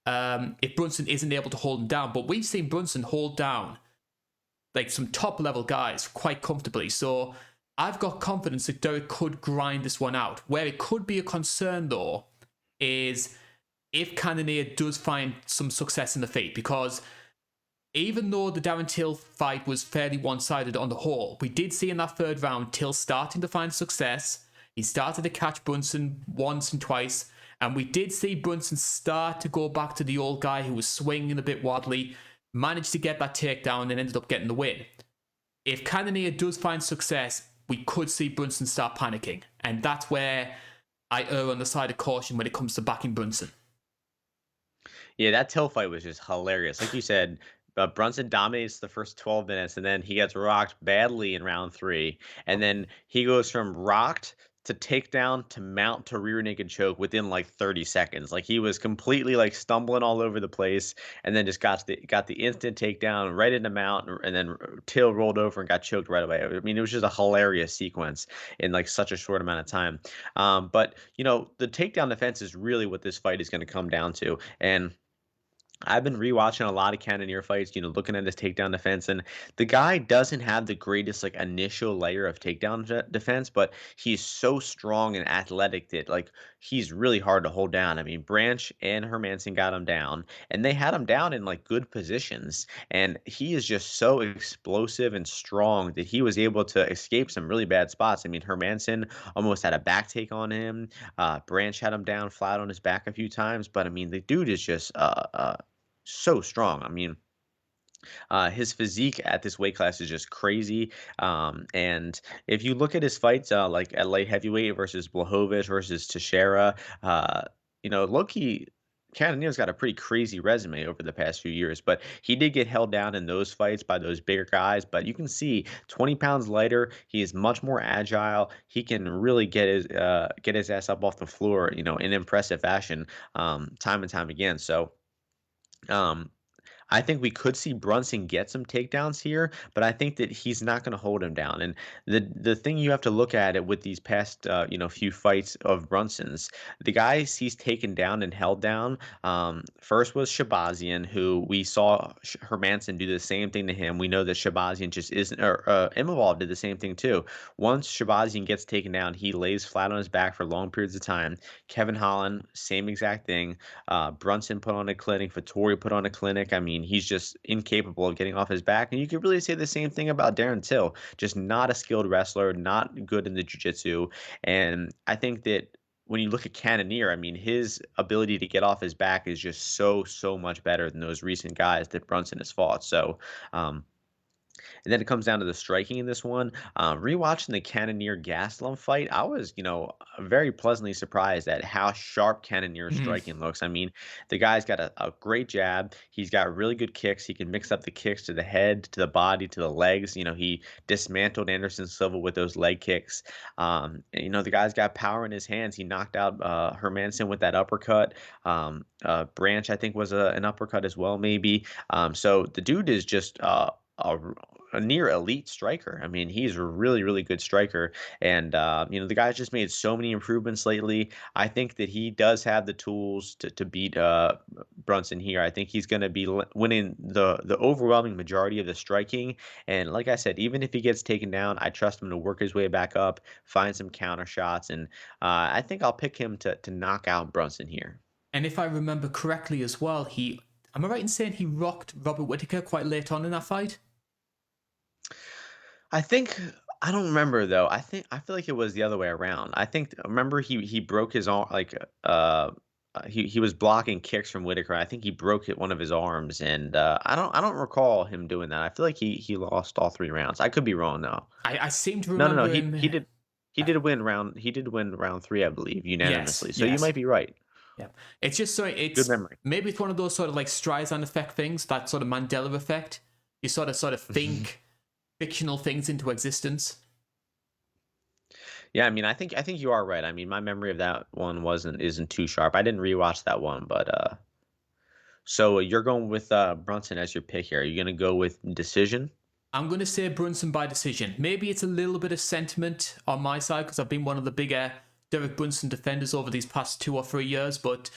S1: Brunson isn't able to hold him down. But we've seen Brunson hold down like some top level guys quite comfortably. So I've got confidence that Derek could grind this one out. Where it could be a concern though is if Cannonier does find some success in the feet, because even though the Darren Till fight was fairly one-sided on the whole, we did see in that third round Till starting to find success. He started to catch Brunson once and twice, and we did see Brunson start to go back to the old guy who was swinging a bit wildly, managed to get that takedown and ended up getting the win. If Cannonier does find success, we could see Brunson start panicking, and that's where I err on the side of caution when it comes to backing Brunson.
S2: Yeah, that Till fight was just hilarious. Like you said, Brunson dominates the first 12 minutes, and then he gets rocked badly in round three. And then he goes from rocked to takedown to mount to rear naked choke within like 30 seconds. Like he was completely like stumbling all over the place, and then just got the instant takedown right into mount, and then Till rolled over and got choked right away. I mean, it was just a hilarious sequence in like such a short amount of time. But the takedown defense is really what this fight is going to come down to. And I've been rewatching a lot of Cannonier fights, looking at his takedown defense, and the guy doesn't have the greatest like initial layer of takedown defense, but he's so strong and athletic that like he's really hard to hold down. I mean, Branch and Hermanson got him down, and they had him down in like good positions, and he is just so explosive and strong that he was able to escape some really bad spots. I mean, Hermanson almost had a back take on him. Branch had him down flat on his back a few times, but I mean, the dude is just so strong. I mean, his physique at this weight class is just crazy. And if you look at his fights, like at light heavyweight versus Blachowicz versus Teixeira, Loki. Cannonier's got a pretty crazy resume over the past few years, but he did get held down in those fights by those bigger guys. But you can see 20 pounds lighter, he is much more agile. He can really get his ass up off the floor, in impressive fashion, time and time again. So um, I think we could see Brunson get some takedowns here, but I think that he's not going to hold him down. And the thing you have to look at it with these past few fights of Brunson's, the guys he's taken down and held down. First was Shabazian, who we saw Hermanson do the same thing to him. We know that Shabazian just isn't, or Imavov did the same thing too. Once Shabazian gets taken down, he lays flat on his back for long periods of time. Kevin Holland, same exact thing. Brunson put on a clinic. Vettori put on a clinic. I mean, he's just incapable of getting off his back. And you could really say the same thing about Darren Till. Just not a skilled wrestler, not good in the jiu-jitsu. And I think that when you look at Cannonier, I mean, his ability to get off his back is just so, so much better than those recent guys that Brunson has fought. So, and then it comes down to the striking in this one. Rewatching the Cannonier Gastelum fight, I was, very pleasantly surprised at how sharp Cannonier's
S1: Mhm.
S2: striking looks. I mean, the guy's got a great jab. He's got really good kicks. He can mix up the kicks to the head, to the body, to the legs. He dismantled Anderson Silva with those leg kicks. The guy's got power in his hands. He knocked out Hermanson with that uppercut. Branch, I think, was an uppercut as well, maybe. So the dude is just a near elite striker. I mean, he's a really, really good striker, and the guy's just made so many improvements lately. I think that he does have the tools to beat Brunson here. I think he's going to be winning the overwhelming majority of the striking. And like I said, even if he gets taken down, I trust him to work his way back up, find some counter shots, and I think I'll pick him to knock out Brunson here.
S1: And if I remember correctly as well, am I right in saying he rocked Robert Whitaker quite late on in that fight?
S2: I think I don't remember though. I feel like it was the other way around. I think remember he broke his arm like he was blocking kicks from Whitaker. I think he broke one of his arms, and I don't recall him doing that. I feel like he lost all 3 rounds. I could be wrong though.
S1: I seem to
S2: No,
S1: remember
S2: he
S1: him.
S2: he did win round 3, I believe,
S1: Yes,
S2: unanimously. So you
S1: yes.
S2: might be right.
S1: Yeah. It's just so
S2: Good
S1: it's
S2: memory.
S1: maybe it's one of those sort of like Streisand effect things, that sort of Mandela effect. You sort of think fictional things into existence.
S2: Yeah, I mean, I think you are right. I mean, my memory of that one isn't too sharp. I didn't rewatch that one, but so you're going with Brunson as your pick here. Are you gonna go with decision?
S1: I'm going to say Brunson by decision. Maybe it's a little bit of sentiment on my side because I've been one of the bigger Derek Brunson defenders over these past 2 or 3 years, but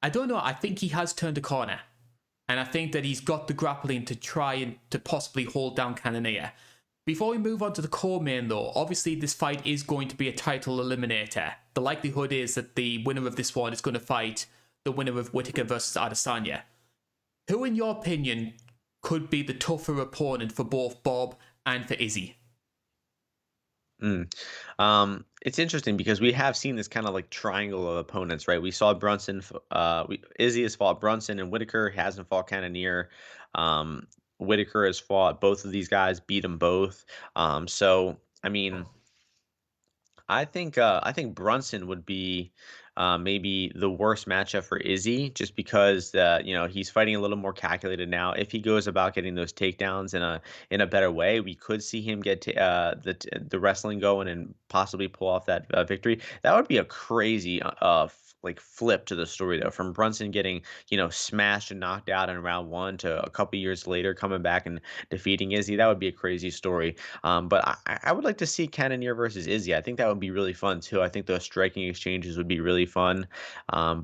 S1: I don't know. I think he has turned a corner. And I think that he's got the grappling to try and to possibly hold down Cannonier. Before we move on to the core main, though, obviously this fight is going to be a title eliminator. The likelihood is that the winner of this one is going to fight the winner of Whitaker versus Adesanya. Who, in your opinion, could be the tougher opponent for both Bob and for Izzy?
S2: Mm. It's interesting because we have seen this kind of like triangle of opponents, right? We saw Izzy has fought Brunson and Whitaker. He hasn't fought Cannonier. Um, Whitaker has fought both of these guys, beat them both. So I mean, I think Brunson would be maybe the worst matchup for Izzy, just because he's fighting a little more calculated now. If he goes about getting those takedowns in a better way, we could see him get the wrestling going and possibly pull off that victory. That would be a crazy like flip to the story though, from Brunson getting smashed and knocked out in round 1 to a couple years later coming back and defeating Izzy. That would be a crazy story. But I would like to see Cannonier versus Izzy. I think that would be really fun too. I think those striking exchanges would be really fun. I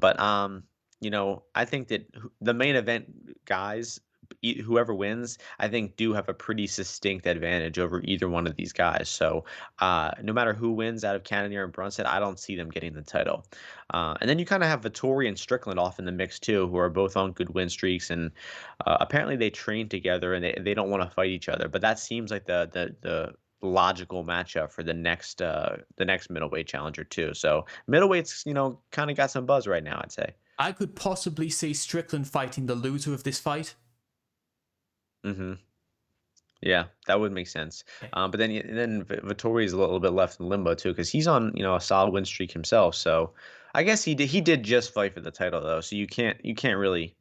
S2: think that the main event guys, whoever wins, I think do have a pretty distinct advantage over either one of these guys. So no matter who wins out of Cannonier and Brunson, I don't see them getting the title. And then you kind of have Vettori and Strickland off in the mix too, who are both on good win streaks, and apparently they train together and they don't want to fight each other. But that seems like the logical matchup for the next middleweight challenger too. So middleweight's kind of got some buzz right now, I'd say.
S1: I could possibly see Strickland fighting the loser of this fight.
S2: Hmm. Yeah, that would make sense.
S1: Yeah.
S2: But then Vittori is a little bit left in limbo too, because he's on a solid win streak himself. So I guess he did just fight for the title though. So you can't really.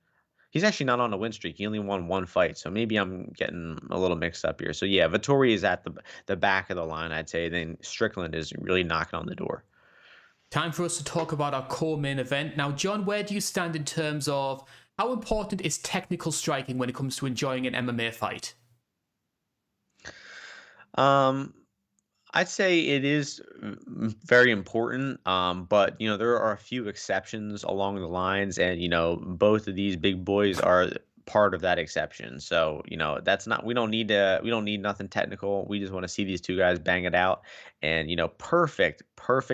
S2: He's actually not on a win streak. He only won one fight. So maybe I'm getting a little mixed up here. So yeah, Vittori is at the back of the line, I'd say. Then Strickland is really knocking on the door.
S1: Time for us to talk about our core main event. Now, John, where do you stand in terms of how important is technical striking when it comes to enjoying an MMA fight?
S2: Um, I'd say it is very important, but there are a few exceptions along the lines, and both of these big boys are part of that exception. So that's not we don't need nothing technical. We just want to see these two guys bang it out, and perfect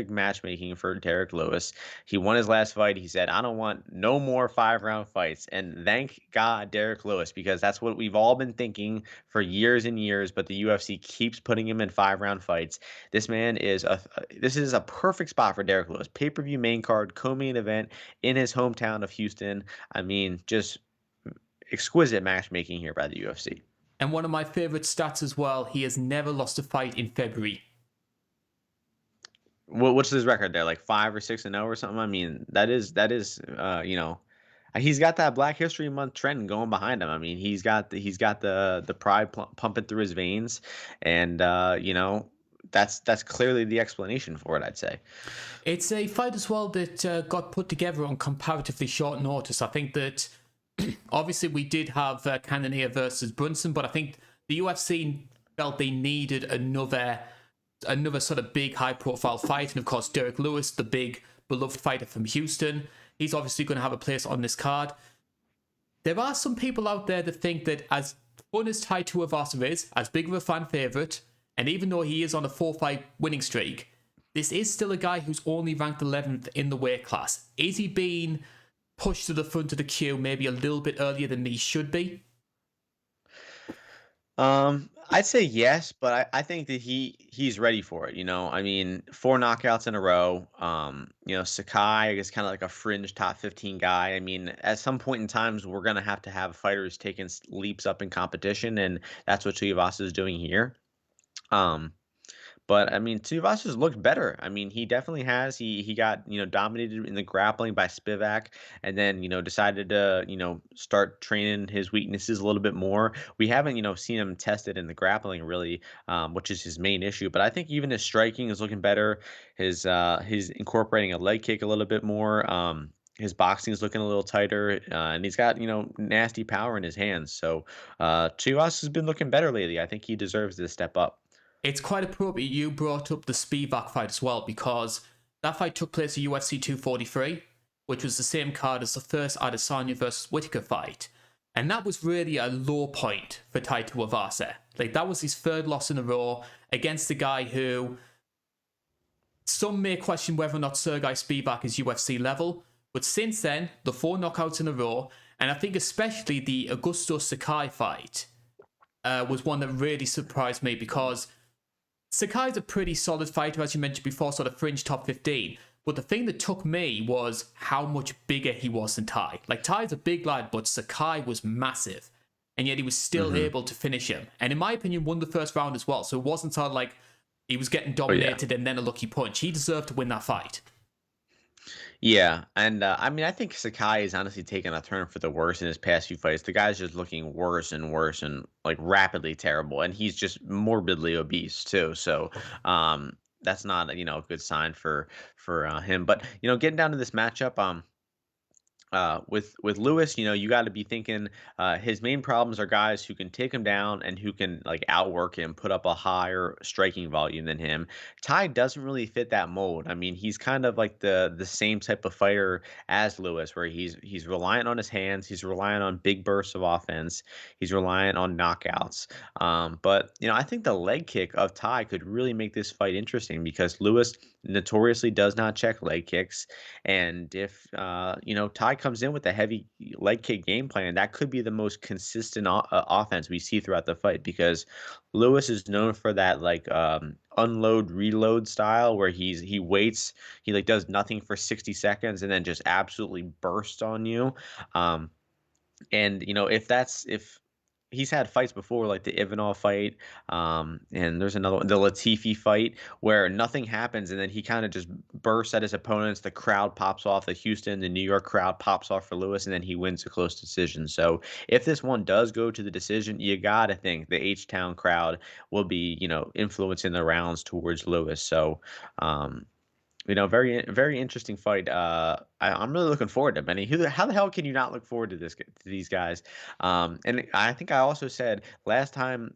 S2: matchmaking for Derek Lewis. He won his last fight. He said, "I don't want no more 5-round fights," and thank God, Derek Lewis, because that's what we've all been thinking for years and years. But the UFC keeps putting him in 5-round fights. This is a perfect spot for Derek Lewis. Pay-per-view main card, co-main event in his hometown of Houston. I mean, just exquisite matchmaking here by the UFC.
S1: And one of my favorite stats as well, he has never lost a fight in February.
S2: What's his record there? Like 5 or 6-0 or something? I mean, that is he's got that Black History Month trend going behind him. I mean, he's got the pride pumping through his veins, and that's clearly the explanation for it, I'd say.
S1: It's a fight as well that got put together on comparatively short notice. I think that obviously we did have Cannonier versus Brunson, but I think the UFC felt they needed another sort of big high profile fight. And of course, Derek Lewis, the big beloved fighter from Houston, he's obviously going to have a place on this card. There are some people out there that think that as fun as Tai Tuivasa is, as big of a fan favorite, and even though he is on a 4-fight winning streak, this is still a guy who's only ranked 11th in the weight class. Is he being pushed to the front of the queue maybe a little bit earlier than he should be?
S2: I'd say yes, but I think that he's ready for it. I mean, 4 knockouts in a row. Sakai is kind of like a fringe top 15 guy. I mean, at some point in times, we're gonna have to have fighters taking leaps up in competition, and that's what Tuivasa is doing here. Um, but I mean, Tuivasa's looked better. I mean, he definitely has. He got dominated in the grappling by Spivak, and then decided to start training his weaknesses a little bit more. We haven't seen him tested in the grappling really, which is his main issue. But I think even his striking is looking better. His incorporating a leg kick a little bit more. His boxing is looking a little tighter, and he's got nasty power in his hands. So Chivas has been looking better lately. I think he deserves this step up.
S1: It's quite appropriate you brought up the Spivak fight as well, because that fight took place at UFC 243, which was the same card as the first Adesanya versus Whitaker fight. And that was really a low point for Tai Tuivasa. Like, that was his third loss in a row against a guy who some may question whether or not Sergei Spivak is UFC level. But since then, the 4 knockouts in a row, and I think especially the Augusto Sakai fight was one that really surprised me, because Sakai's a pretty solid fighter, as you mentioned before, sort of fringe top 15. But the thing that took me was how much bigger he was than Tai. Like, Tai's a big lad, but Sakai was massive. And yet he was still able to finish him. And in my opinion, won the first round as well. So it wasn't sort of like he was getting dominated and then a lucky punch. He deserved to win that fight.
S2: Yeah, and I mean, I think Sakai is honestly taking a turn for the worse in his past few fights. The guy's just looking worse and worse and like rapidly terrible, and he's just morbidly obese too. So that's not a good sign for him. But getting down to this matchup, with Lewis, you got to be thinking his main problems are guys who can take him down and who can like outwork him, put up a higher striking volume than him. Ty doesn't really fit that mold. I mean, he's kind of like the same type of fighter as Lewis, where he's reliant on his hands, he's reliant on big bursts of offense, he's reliant on knockouts. But I think the leg kick of Ty could really make this fight interesting, because Lewis notoriously does not check leg kicks, and if Ty comes in with a heavy leg kick game plan, that could be the most consistent offense we see throughout the fight, because Lewis is known for that like unload reload style where he waits, he like does nothing for 60 seconds and then just absolutely bursts on you. And if he's had fights before, like the Ivanov fight, and there's another one, the Latifi fight, where nothing happens, and then he kind of just bursts at his opponents. The crowd pops off. The New York crowd pops off for Lewis, and then he wins a close decision. So if this one does go to the decision, you gotta think the H-Town crowd will be, influeing the rounds towards Lewis. So, very very interesting fight. I'm really looking forward to Benny. How the hell can you not look forward to these guys? And I think I also said last time.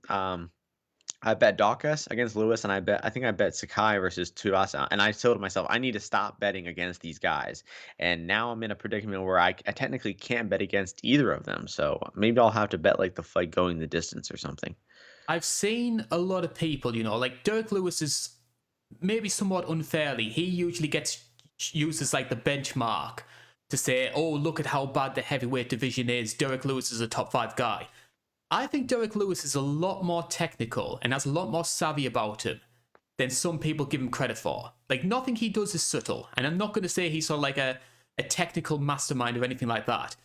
S2: I bet Dawkins against Lewis, and I think I bet Sakai versus Tuivasa, and I told myself I need to stop betting against these guys. And now I'm in a predicament where I technically can't bet against either of them. So maybe I'll have to bet like the fight going the distance or something.
S1: I've seen a lot of people, like Derek Lewis is maybe somewhat unfairly, he usually gets used as like the benchmark to say, oh, look at how bad the heavyweight division is. Derek Lewis is a top 5 guy. I think Derek Lewis is a lot more technical and has a lot more savvy about him than some people give him credit for. Like, nothing he does is subtle. And I'm not going to say he's sort of like a technical mastermind or anything like that.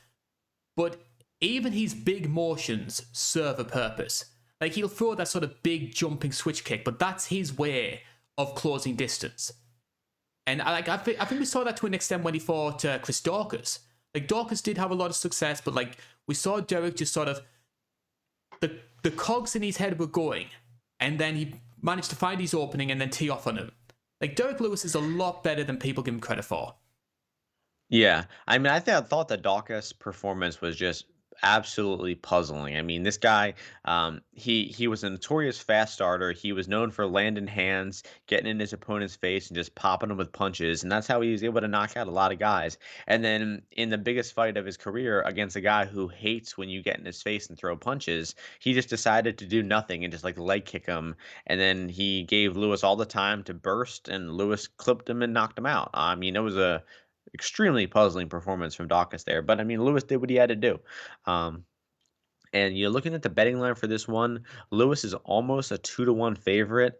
S1: But even his big motions serve a purpose. Like, he'll throw that sort of big jumping switch kick, but that's his way of closing distance. And I think we saw that to an extent when he fought Chris Dawkins. Like, Dawkins did have a lot of success, but like we saw Derek just sort of the cogs in his head were going, and then he managed to find his opening and then tee off on him. Like, Derek Lewis is a lot better than people give him credit for.
S2: Yeah, I mean, I thought the Dawkins performance was just absolutely puzzling. I mean, this guy, he was a notorious fast starter. He was known for landing hands, getting in his opponent's face, and just popping them with punches, and that's how he was able to knock out a lot of guys. And then in the biggest fight of his career against a guy who hates when you get in his face and throw punches, he just decided to do nothing and just like leg kick him. And then he gave Lewis all the time to burst, and Lewis clipped him and knocked him out. I mean, it was a extremely puzzling performance from Dawkins there. But I mean, Lewis did what he had to do. Um, and you're looking at the betting line for this one. Lewis is almost a 2-to-1 favorite.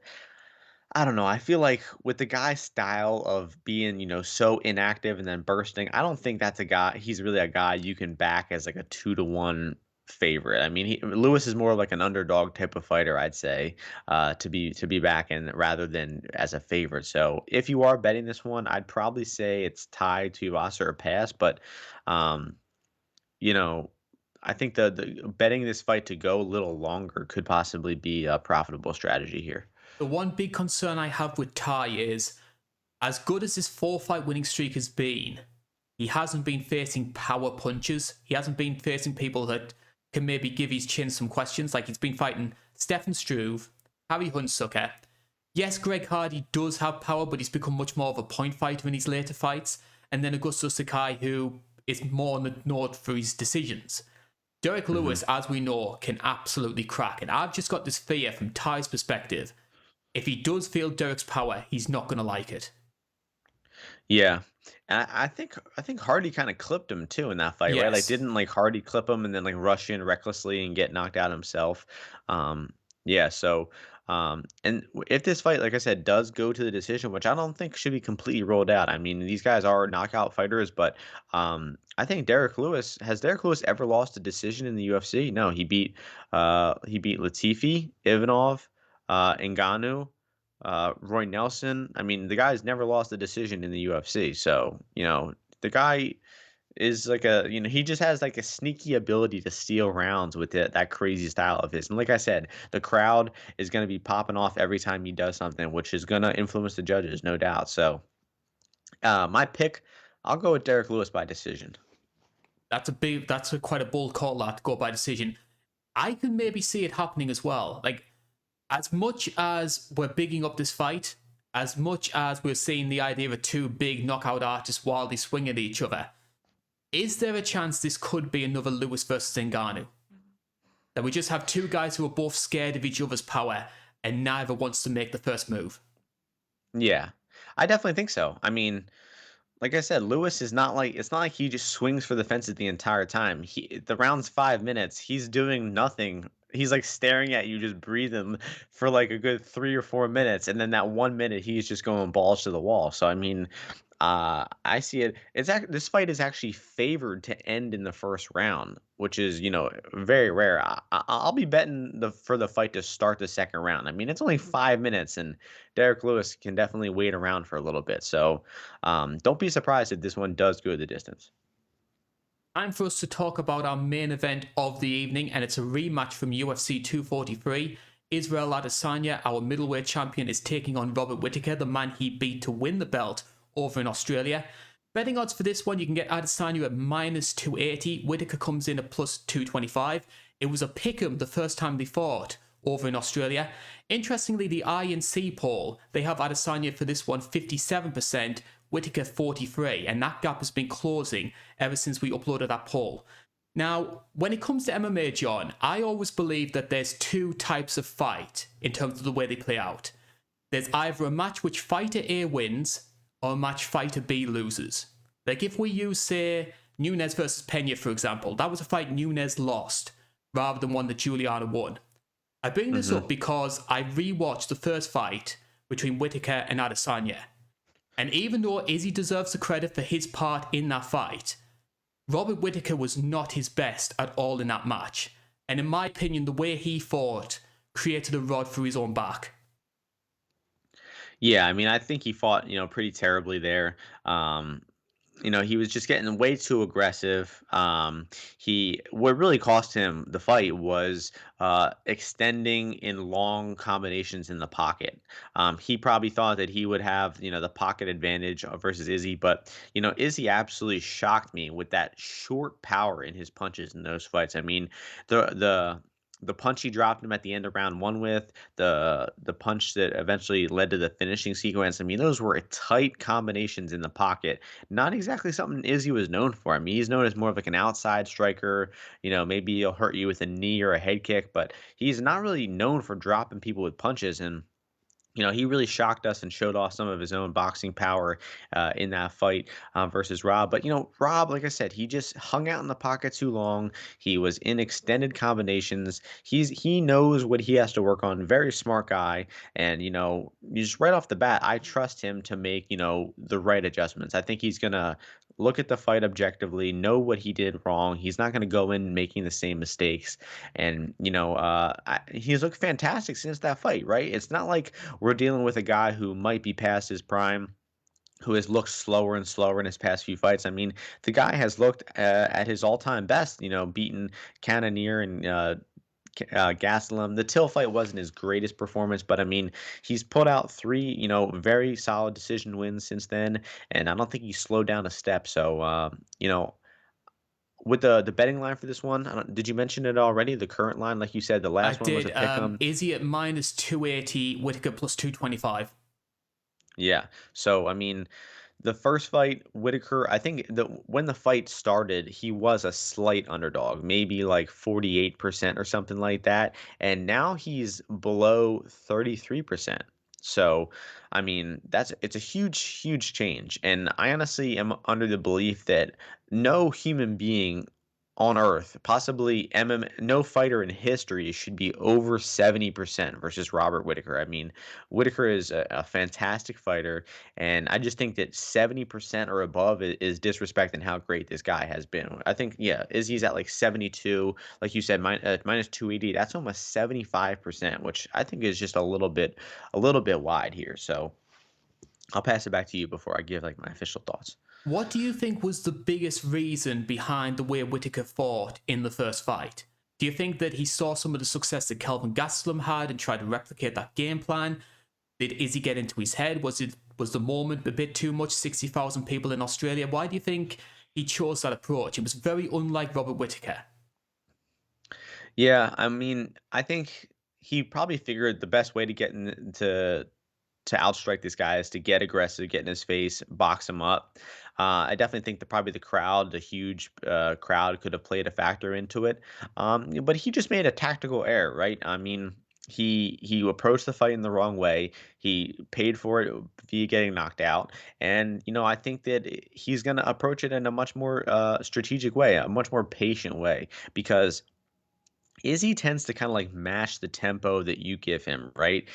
S2: I don't know. I feel like with the guy's style of being, so inactive and then bursting, I don't think that's a guy. He's really a guy you can back as like a 2-to-1 favorite. I mean, Lewis is more like an underdog type of fighter, I'd say, to be back in rather than as a favorite. So if you are betting this one, I'd probably say it's tied to Tuivasa or pass. But um, you know, I think the betting this fight to go a little longer could possibly be a profitable strategy here.
S1: The one big concern I have with Ty is, as good as his 4-fight winning streak has been, he hasn't been facing power punches. He hasn't been facing people that can maybe give his chin some questions. Like, he's been fighting Stefan Struve, Harry Hunsucker. Yes, Greg Hardy does have power, but he's become much more of a point fighter in his later fights. And then Augusto Sakai, who is more known for his decisions. Derek
S2: Mhm.
S1: Lewis, as we know, can absolutely crack. And I've just got this fear from Ty's perspective. If he does feel Derek's power, he's not going to like it.
S2: Yeah. And I think Hardy kind of clipped him too in that fight, right? Like,
S1: Yes.
S2: didn't like Hardy clip him and then like rush in recklessly and get knocked out himself? Um, yeah. So, if this fight, like I said, does go to the decision, which I don't think should be completely rolled out. I mean, these guys are knockout fighters, but I think Derek Lewis ever lost a decision in the UFC? No, he beat Latifi, Ivanov, Ngannou, Roy Nelson. I mean, the guy's never lost a decision in the UFC. So, the guy is like he just has like a sneaky ability to steal rounds with that crazy style of his. And like I said, the crowd is going to be popping off every time he does something, which is going to influence the judges, no doubt. So, my pick, I'll go with Derek Lewis by decision.
S1: That's quite a bold call, that, to go by decision. I can maybe see it happening as well. Like, as much as we're bigging up this fight, as much as we're seeing the idea of two big knockout artists wildly swinging at each other, is there a chance this could be another Lewis versus Ngannou? That we just have two guys who are both scared of each other's power and neither wants to make the first move?
S2: Yeah, I definitely think so. I mean, like I said, Lewis is not like it's not like he just swings for the fences the entire time. The round's 5 minutes. He's doing nothing. He's like staring at you, just breathing for like a good 3 or 4 minutes, and then that 1 minute he's just going balls to the wall. So I mean, I see it. This fight is actually favored to end in the first round, which is very rare. I'll be betting for the fight to start the second round. I mean, it's only 5 minutes, and Derek Lewis can definitely wait around for a little bit. So don't be surprised if this one does go the distance.
S1: Time for us to talk about our main event of the evening, and it's a rematch from UFC 243. Israel Adesanya, our middleweight champion, is taking on Robert Whittaker, the man he beat to win the belt over in Australia. Betting odds for this one, you can get Adesanya at minus 280. Whittaker comes in at plus 225. It was a pick'em the first time they fought over in Australia. Interestingly, the INC poll, they have Adesanya for this one 57%, Whittaker 43%, and that gap has been closing ever since we uploaded that poll. Now, when it comes to MMA, John, I always believe that there's two types of fight in terms of the way they play out. There's either a match which fighter A wins or a match fighter B loses. Like, if we use, say, Nunes versus Pena, for example, that was a fight Nunes lost rather than one that Juliana won. I bring this
S2: Hmm.
S1: up because I rewatched the first fight between Whittaker and Adesanya. And even though Izzy deserves the credit for his part in that fight, Robert Whittaker was not his best at all in that match. And in my opinion, the way he fought created a rod for his own back.
S2: Yeah, I mean, I think he fought, pretty terribly there. Um, he was just getting way too aggressive. He what really cost him the fight was extending in long combinations in the pocket. He probably thought that he would have the pocket advantage versus Izzy, but Izzy absolutely shocked me with that short power in his punches in those fights. I mean, the punch he dropped him at the end of round one with, the punch that eventually led to the finishing sequence. I mean, those were tight combinations in the pocket. Not exactly something Izzy was known for. I mean, he's known as more of like an outside striker. Maybe he'll hurt you with a knee or a head kick, but he's not really known for dropping people with punches. And he really shocked us and showed off some of his own boxing power in that fight versus Rob. But Rob, like I said, he just hung out in the pocket too long. He was in extended combinations. He knows what he has to work on. Very smart guy, and just right off the bat, I trust him to make the right adjustments. I think he's gonna look at the fight objectively, know what he did wrong. He's not going to go in making the same mistakes. And, he's looked fantastic since that fight, right? It's not like we're dealing with a guy who might be past his prime, who has looked slower and slower in his past few fights. I mean, the guy has looked at his all-time best, beaten Cannonier and Gastelum. The Till fight wasn't his greatest performance, but I mean, he's put out three, very solid decision wins since then, and I don't think he slowed down a step. So, with the betting line for this one, did you mention it already? The current line, like you said, the
S1: I
S2: last one was
S1: did.
S2: a pick 'em.
S1: Izzy at minus 280, Whitaker plus 225.
S2: Yeah. So I mean, the first fight, Whitaker, I think when the fight started, he was a slight underdog, maybe like 48% or something like that. And now he's below 33%. So, I mean, it's a huge, huge change. And I honestly am under the belief that no human being on earth, possibly no fighter in history should be over 70% versus Robert Whitaker. I mean, Whitaker is a fantastic fighter, and I just think that 70% or above is disrespecting how great this guy has been. I think, yeah, Izzy's at like 72, like you said, minus 280. That's almost 75%, which I think is just a little bit wide here. So I'll pass it back to you before I give like my official thoughts.
S1: What do you think was the biggest reason behind the way Whitaker fought in the first fight? Do you think that he saw some of the success that Kelvin Gastelum had and tried to replicate that game plan? Did Izzy get into his head? Was the moment a bit too much? 60,000 people in Australia. Why do you think he chose that approach? It was very unlike Robert Whitaker.
S2: Yeah, I mean, I think he probably figured the best way to to outstrike this guy is to get aggressive, get in his face, box him up. I definitely think that probably the huge crowd, could have played a factor into it. But he just made a tactical error, right? I mean, he approached the fight in the wrong way. He paid for it via getting knocked out, and I think that he's going to approach it in a much more strategic way, a much more patient way, because Izzy tends to kind of like match the tempo that you give him, right?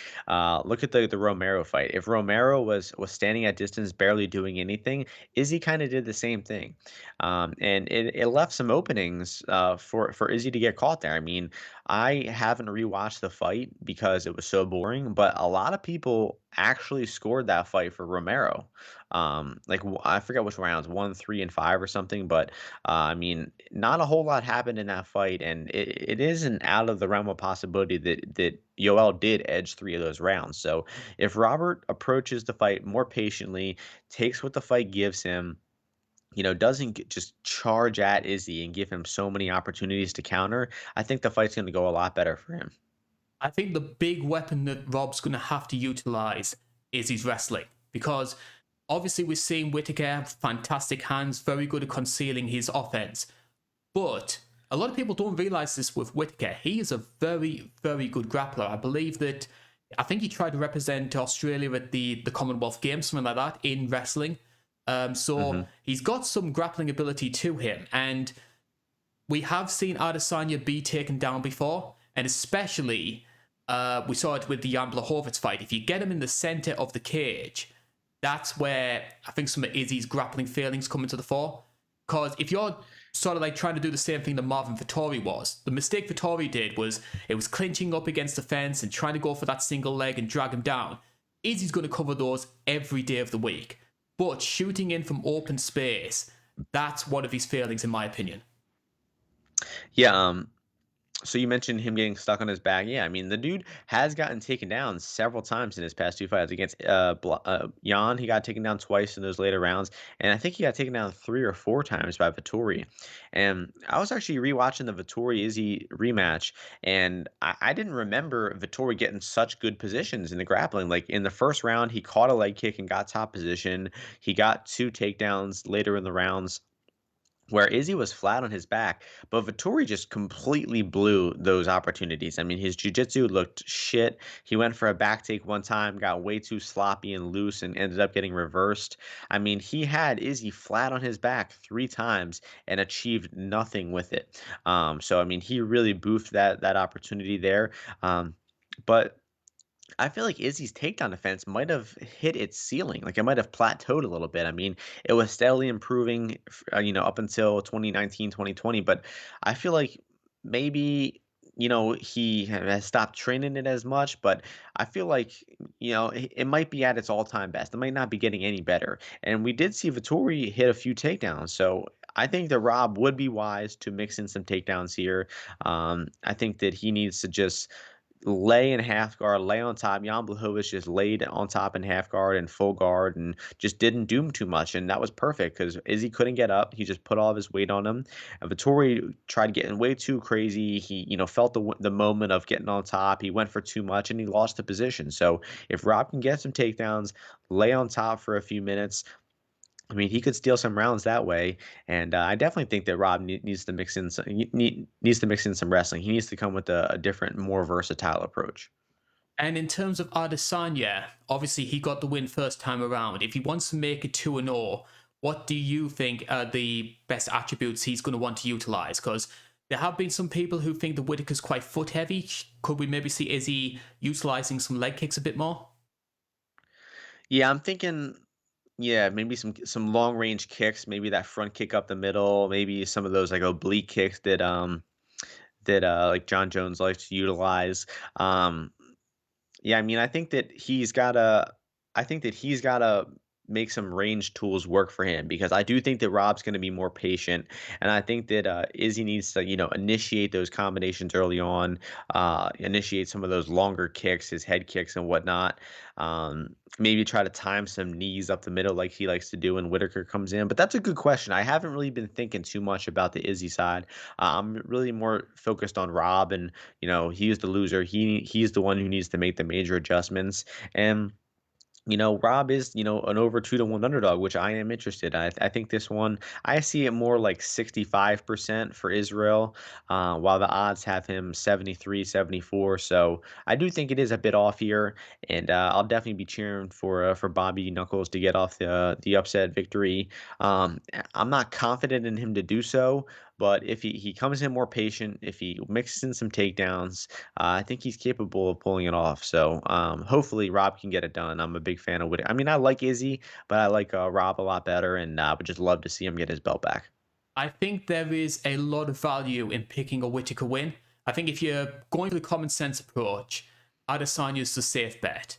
S2: Look at the Romero fight. If Romero was standing at distance, barely doing anything, Izzy kind of did the same thing, and it left some openings for Izzy to get caught there. I mean, I haven't rewatched the fight because it was so boring, but a lot of people actually scored that fight for Romero. I forget which rounds, 1, 3, and 5 or something, but I mean, not a whole lot happened in that fight, and it isn't out of the realm of possibility that Yoel did edge 3 of those rounds. So if Robert approaches the fight more patiently, takes what the fight gives him, doesn't just charge at Izzy and give him so many opportunities to counter, I think the fight's going to go a lot better for him.
S1: I think the big weapon that Rob's going to have to utilize is his wrestling, because obviously we're seeing Whitaker have fantastic hands, very good at concealing his offense. But a lot of people don't realize this with Whitaker. He is a very, very good grappler. I think he tried to represent Australia at the Commonwealth Games, something like that, in wrestling. So he's got some grappling ability to him. And we have seen Adesanya be taken down before, and especially we saw it with the Jan Blachowicz fight. If you get him in the center of the cage, that's where I think some of Izzy's grappling failings come into the fore. Because if you're sort of like trying to do the same thing that Marvin Vettori was, the mistake Vettori did was it was clinching up against the fence and trying to go for that single leg and drag him down. Izzy's going to cover those every day of the week. But shooting in from open space, that's one of his failings, in my opinion.
S2: Yeah, so you mentioned him getting stuck on his back. Yeah, I mean the dude has gotten taken down several times in his past two fights against Jan. He got taken down twice in those later rounds, and I think he got taken down 3 or 4 times by Vittori. And I was actually rewatching the Vittori Izzy rematch, and I didn't remember Vittori getting such good positions in the grappling. Like in the first round, he caught a leg kick and got top position. He got 2 takedowns later in the rounds where Izzy was flat on his back, but Vettori just completely blew those opportunities. I mean, his jiu-jitsu looked shit. He went for a back take one time, got way too sloppy and loose, and ended up getting reversed. I mean, he had Izzy flat on his back 3 times and achieved nothing with it. So I mean, he really boofed that opportunity there. But I feel like Izzy's takedown defense might have hit its ceiling. Like it might have plateaued a little bit. I mean, it was steadily improving, up until 2019, 2020. But I feel like maybe, he has stopped training it as much. But I feel like, it might be at its all time best. It might not be getting any better. And we did see Vittori hit a few takedowns. So I think that Rob would be wise to mix in some takedowns here. I think that he needs to just lay in half guard, lay on top. Jan Blachowicz just laid on top in half guard and full guard and just didn't do him too much. And that was perfect because Izzy couldn't get up. He just put all of his weight on him. And Vittori tried getting way too crazy. He, felt the moment of getting on top. He went for too much and he lost the position. So if Rob can get some takedowns, lay on top for a few minutes, I mean, he could steal some rounds that way, and I definitely think that Rob needs to mix in some needs to mix in some wrestling. He needs to come with a different, more versatile approach.
S1: And in terms of Adesanya, obviously he got the win first time around. If he wants to make it 2-0, what do you think are the best attributes he's going to want to utilize? Because there have been some people who think that Whitaker's quite foot heavy. Could we maybe see Izzy utilizing some leg kicks a bit more?
S2: Yeah, I'm thinking. Yeah, maybe some long range kicks, maybe that front kick up the middle, maybe some of those like oblique kicks that like John Jones likes to utilize. Um, Yeah, I mean, I think that he's gotta make some range tools work for him because I do think that Rob's gonna be more patient, and I think that Izzy needs to, initiate those combinations early on, initiate some of those longer kicks, his head kicks and whatnot. Maybe try to time some knees up the middle like he likes to do when Whitaker comes in. But that's a good question. I haven't really been thinking too much about the Izzy side. I'm really more focused on Rob and he's the loser. He's the one who needs to make the major adjustments. And Rob is, an over 2-1 underdog, which I am interested. I think this one, I see it more like 65% for Israel, while the odds have him 73, 74. So I do think it is a bit off here, and I'll definitely be cheering for Bobby Knuckles to get off the upset victory. I'm not confident in him to do so, but if he comes in more patient, if he mixes in some takedowns, I think he's capable of pulling it off. So hopefully Rob can get it done. I'm a big fan of Whitaker. I mean, I like Izzy, but I like Rob a lot better, and would just love to see him get his belt back.
S1: I think there is a lot of value in picking a Whitaker win. I think if you're going for the common sense approach, Adesanya's the safe bet.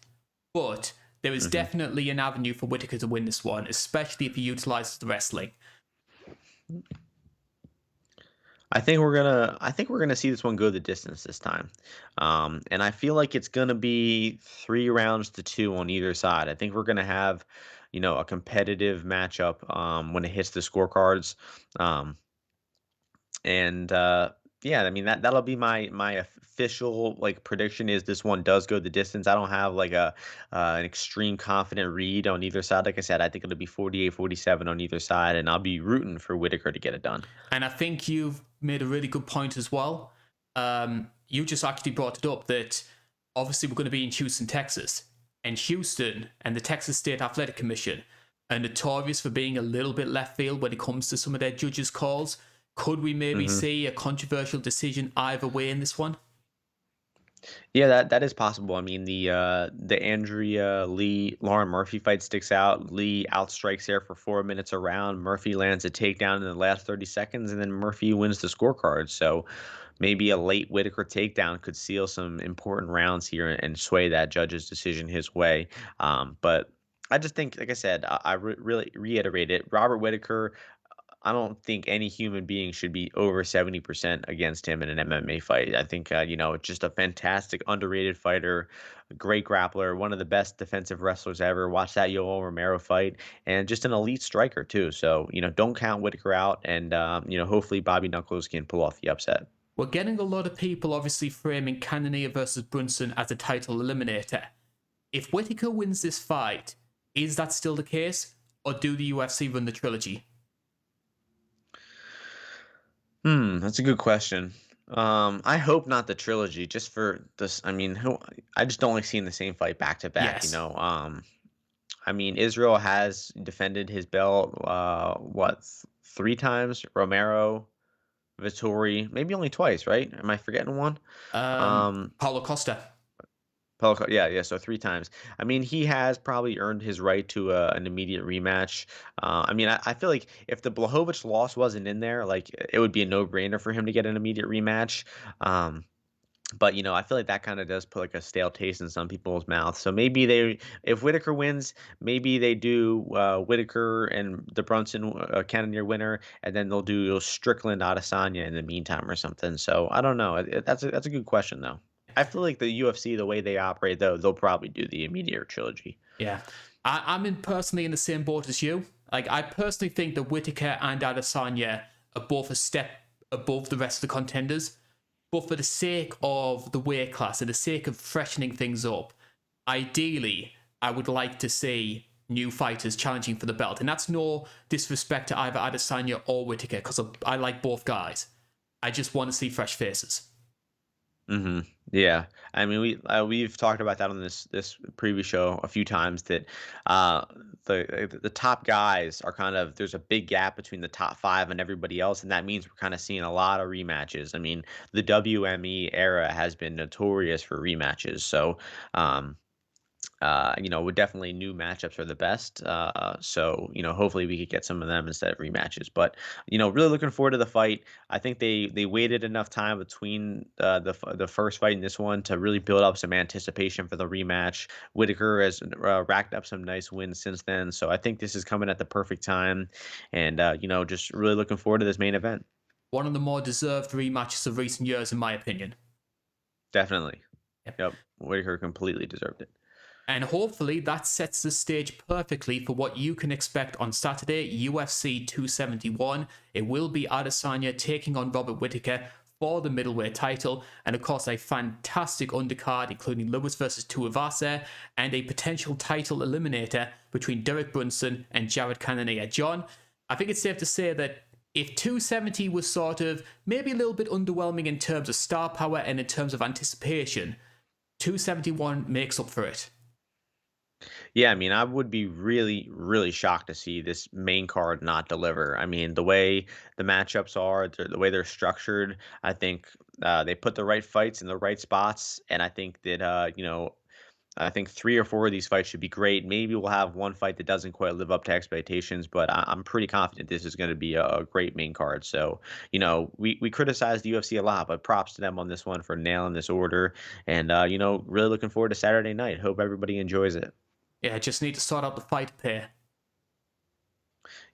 S1: But there is
S2: hmm
S1: definitely an avenue for Whitaker to win this one, especially if he utilizes the wrestling.
S2: I think we're gonna see this one go the distance this time, and I feel like it's gonna be 3 rounds to 2 on either side. I think we're gonna have, a competitive matchup when it hits the scorecards. Um, And yeah, I mean that'll be my official like prediction is this one does go the distance. I don't have like a an extreme confident read on either side. Like I said, I think it'll be 48-47 on either side, and I'll be rooting for Whitaker to get it done.
S1: And I think you've made a really good point as well. You just actually brought it up that obviously we're going to be in Houston, Texas. And Houston and the Texas State Athletic Commission are notorious for being a little bit left field when it comes to some of their judges' calls. Could we maybe
S2: hmm
S1: see a controversial decision either way in this one?
S2: Yeah, that is possible. I mean, the Andrea Lee Lauren Murphy fight sticks out. Lee outstrikes there for 4 minutes around. Murphy lands a takedown in the last 30 seconds, and then Murphy wins the scorecard. So maybe a late Whitaker takedown could seal some important rounds here and sway that judge's decision his way. But I just think, like I said, really reiterate it. Robert Whitaker, I don't think any human being should be over 70% against him in an MMA fight. I think, just a fantastic, underrated fighter, a great grappler, one of the best defensive wrestlers ever. Watch that Yoel Romero fight, and just an elite striker, too. So, don't count Whitaker out, and, hopefully Bobby Knuckles can pull off the upset.
S1: We're getting a lot of people obviously framing Cannonier versus Brunson as a title eliminator. If Whitaker wins this fight, is that still the case, or do the UFC run the trilogy?
S2: That's a good question. I hope not the trilogy, just for this. I mean, I just don't like seeing the same fight back to back.
S1: Yes.
S2: I mean, Israel has defended his belt. Three times? Romero, Vittori, maybe only twice, right? Am I forgetting one? Um,
S1: Paulo Costa.
S2: Yeah, yeah. So three times. I mean, he has probably earned his right to an immediate rematch. I mean, I feel like if the Blachowicz loss wasn't in there, like it would be a no-brainer for him to get an immediate rematch. But I feel like that kind of does put like a stale taste in some people's mouth. So maybe if Whitaker wins, maybe they do Whitaker and the Brunson Cannonier winner, and then they'll do Strickland Adesanya in the meantime or something. So I don't know. That's a good question though. I feel like the UFC, the way they operate though, they'll probably do the immediate trilogy.
S1: Yeah. I'm personally in the same boat as you. Like, I personally think that Whitaker and Adesanya are both a step above the rest of the contenders. But for the sake of the weight class and the sake of freshening things up, ideally, I would like to see new fighters challenging for the belt. And that's no disrespect to either Adesanya or Whitaker, because I like both guys. I just want to see fresh faces.
S2: Yeah, I mean we've talked about that on this previous show a few times that uh the top guys are kind of there's a big gap between the top five and everybody else, and that means we're kind of seeing a lot of rematches. I mean the WME era has been notorious for rematches, so um would definitely new matchups are the best. So hopefully we could get some of them instead of rematches. But really looking forward to the fight. I think they waited enough time between the first fight and this one to really build up some anticipation for the rematch. Whitaker has racked up some nice wins since then, so I think this is coming at the perfect time. And just really looking forward to this main event.
S1: One of the more deserved rematches of recent years, in my opinion.
S2: Definitely.
S1: Yep.
S2: Yep. Whitaker completely deserved it.
S1: And hopefully that sets the stage perfectly for what you can expect on Saturday, UFC 271. It will be Adesanya taking on Robert Whitaker for the middleweight title, and of course a fantastic undercard including Lewis versus Tuivasa and a potential title eliminator between Derek Brunson and Jared Cannonier. John, I think it's safe to say that if 270 was sort of maybe a little bit underwhelming in terms of star power and in terms of anticipation, 271 makes up for it.
S2: Yeah, I mean, I would be really, really shocked to see this main card not deliver. I mean, the way the matchups are, the way they're structured, I think they put the right fights in the right spots, and I think that I think three or four of these fights should be great. Maybe we'll have one fight that doesn't quite live up to expectations, but I'm pretty confident this is going to be a great main card. So, we criticize the UFC a lot, but props to them on this one for nailing this order. And, really looking forward to Saturday night. Hope everybody enjoys it.
S1: Yeah, just need to sort out the fight pair.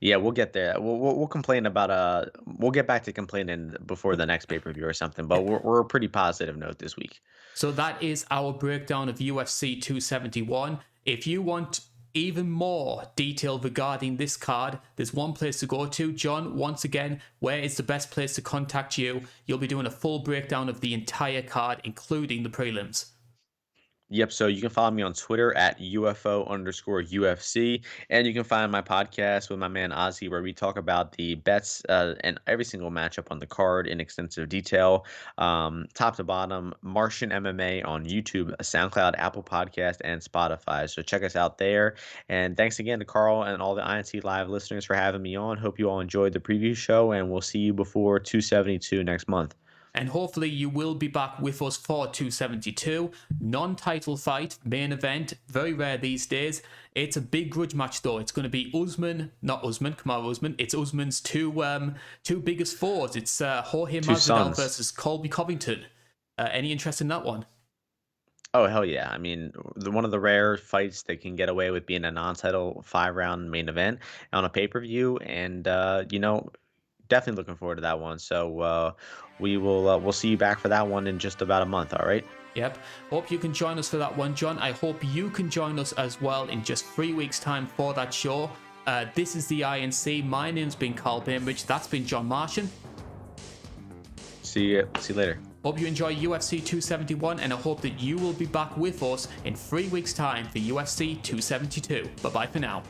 S2: Yeah, we'll get there. We'll complain about we'll get back to complaining before the next pay-per-view or something, but we're a pretty positive note this week.
S1: So that is our breakdown of UFC 271. If you want even more detail regarding this card, there's one place to go to. John, once again, where is the best place to contact you? You'll be doing a full breakdown of the entire card, including the prelims.
S2: Yep. So you can follow me on Twitter at UFO_UFC. And you can find my podcast with my man Ozzy, where we talk about the bets and every single matchup on the card in extensive detail, top to bottom. Martian MMA on YouTube, SoundCloud, Apple Podcast, and Spotify. So check us out there. And thanks again to Carl and all the INC Live listeners for having me on. Hope you all enjoyed the preview show, and we'll see you before 272 next month.
S1: And hopefully you will be back with us for 272. Non-title fight, main event, very rare these days. It's a big grudge match though. It's going to be Kamaru Usman. It's Usman's two biggest fours. It's Jorge Masvidal versus Colby Covington. Any interest in that one?
S2: Oh, hell yeah. I mean, one of the rare fights that can get away with being a non-title 5-round main event on a pay-per-view, and definitely looking forward to that one. So we'll see you back for that one in just about a month. All right.
S1: Yep. Hope you can join us for that one, John. I hope you can join us as well in just 3 weeks' time for that show. This is the INC. My name's been Carl Bainbridge. That's been John Martian.
S2: See you. See you later.
S1: Hope you enjoy UFC 271, and I hope that you will be back with us in 3 weeks' time for UFC 272. Bye bye for now.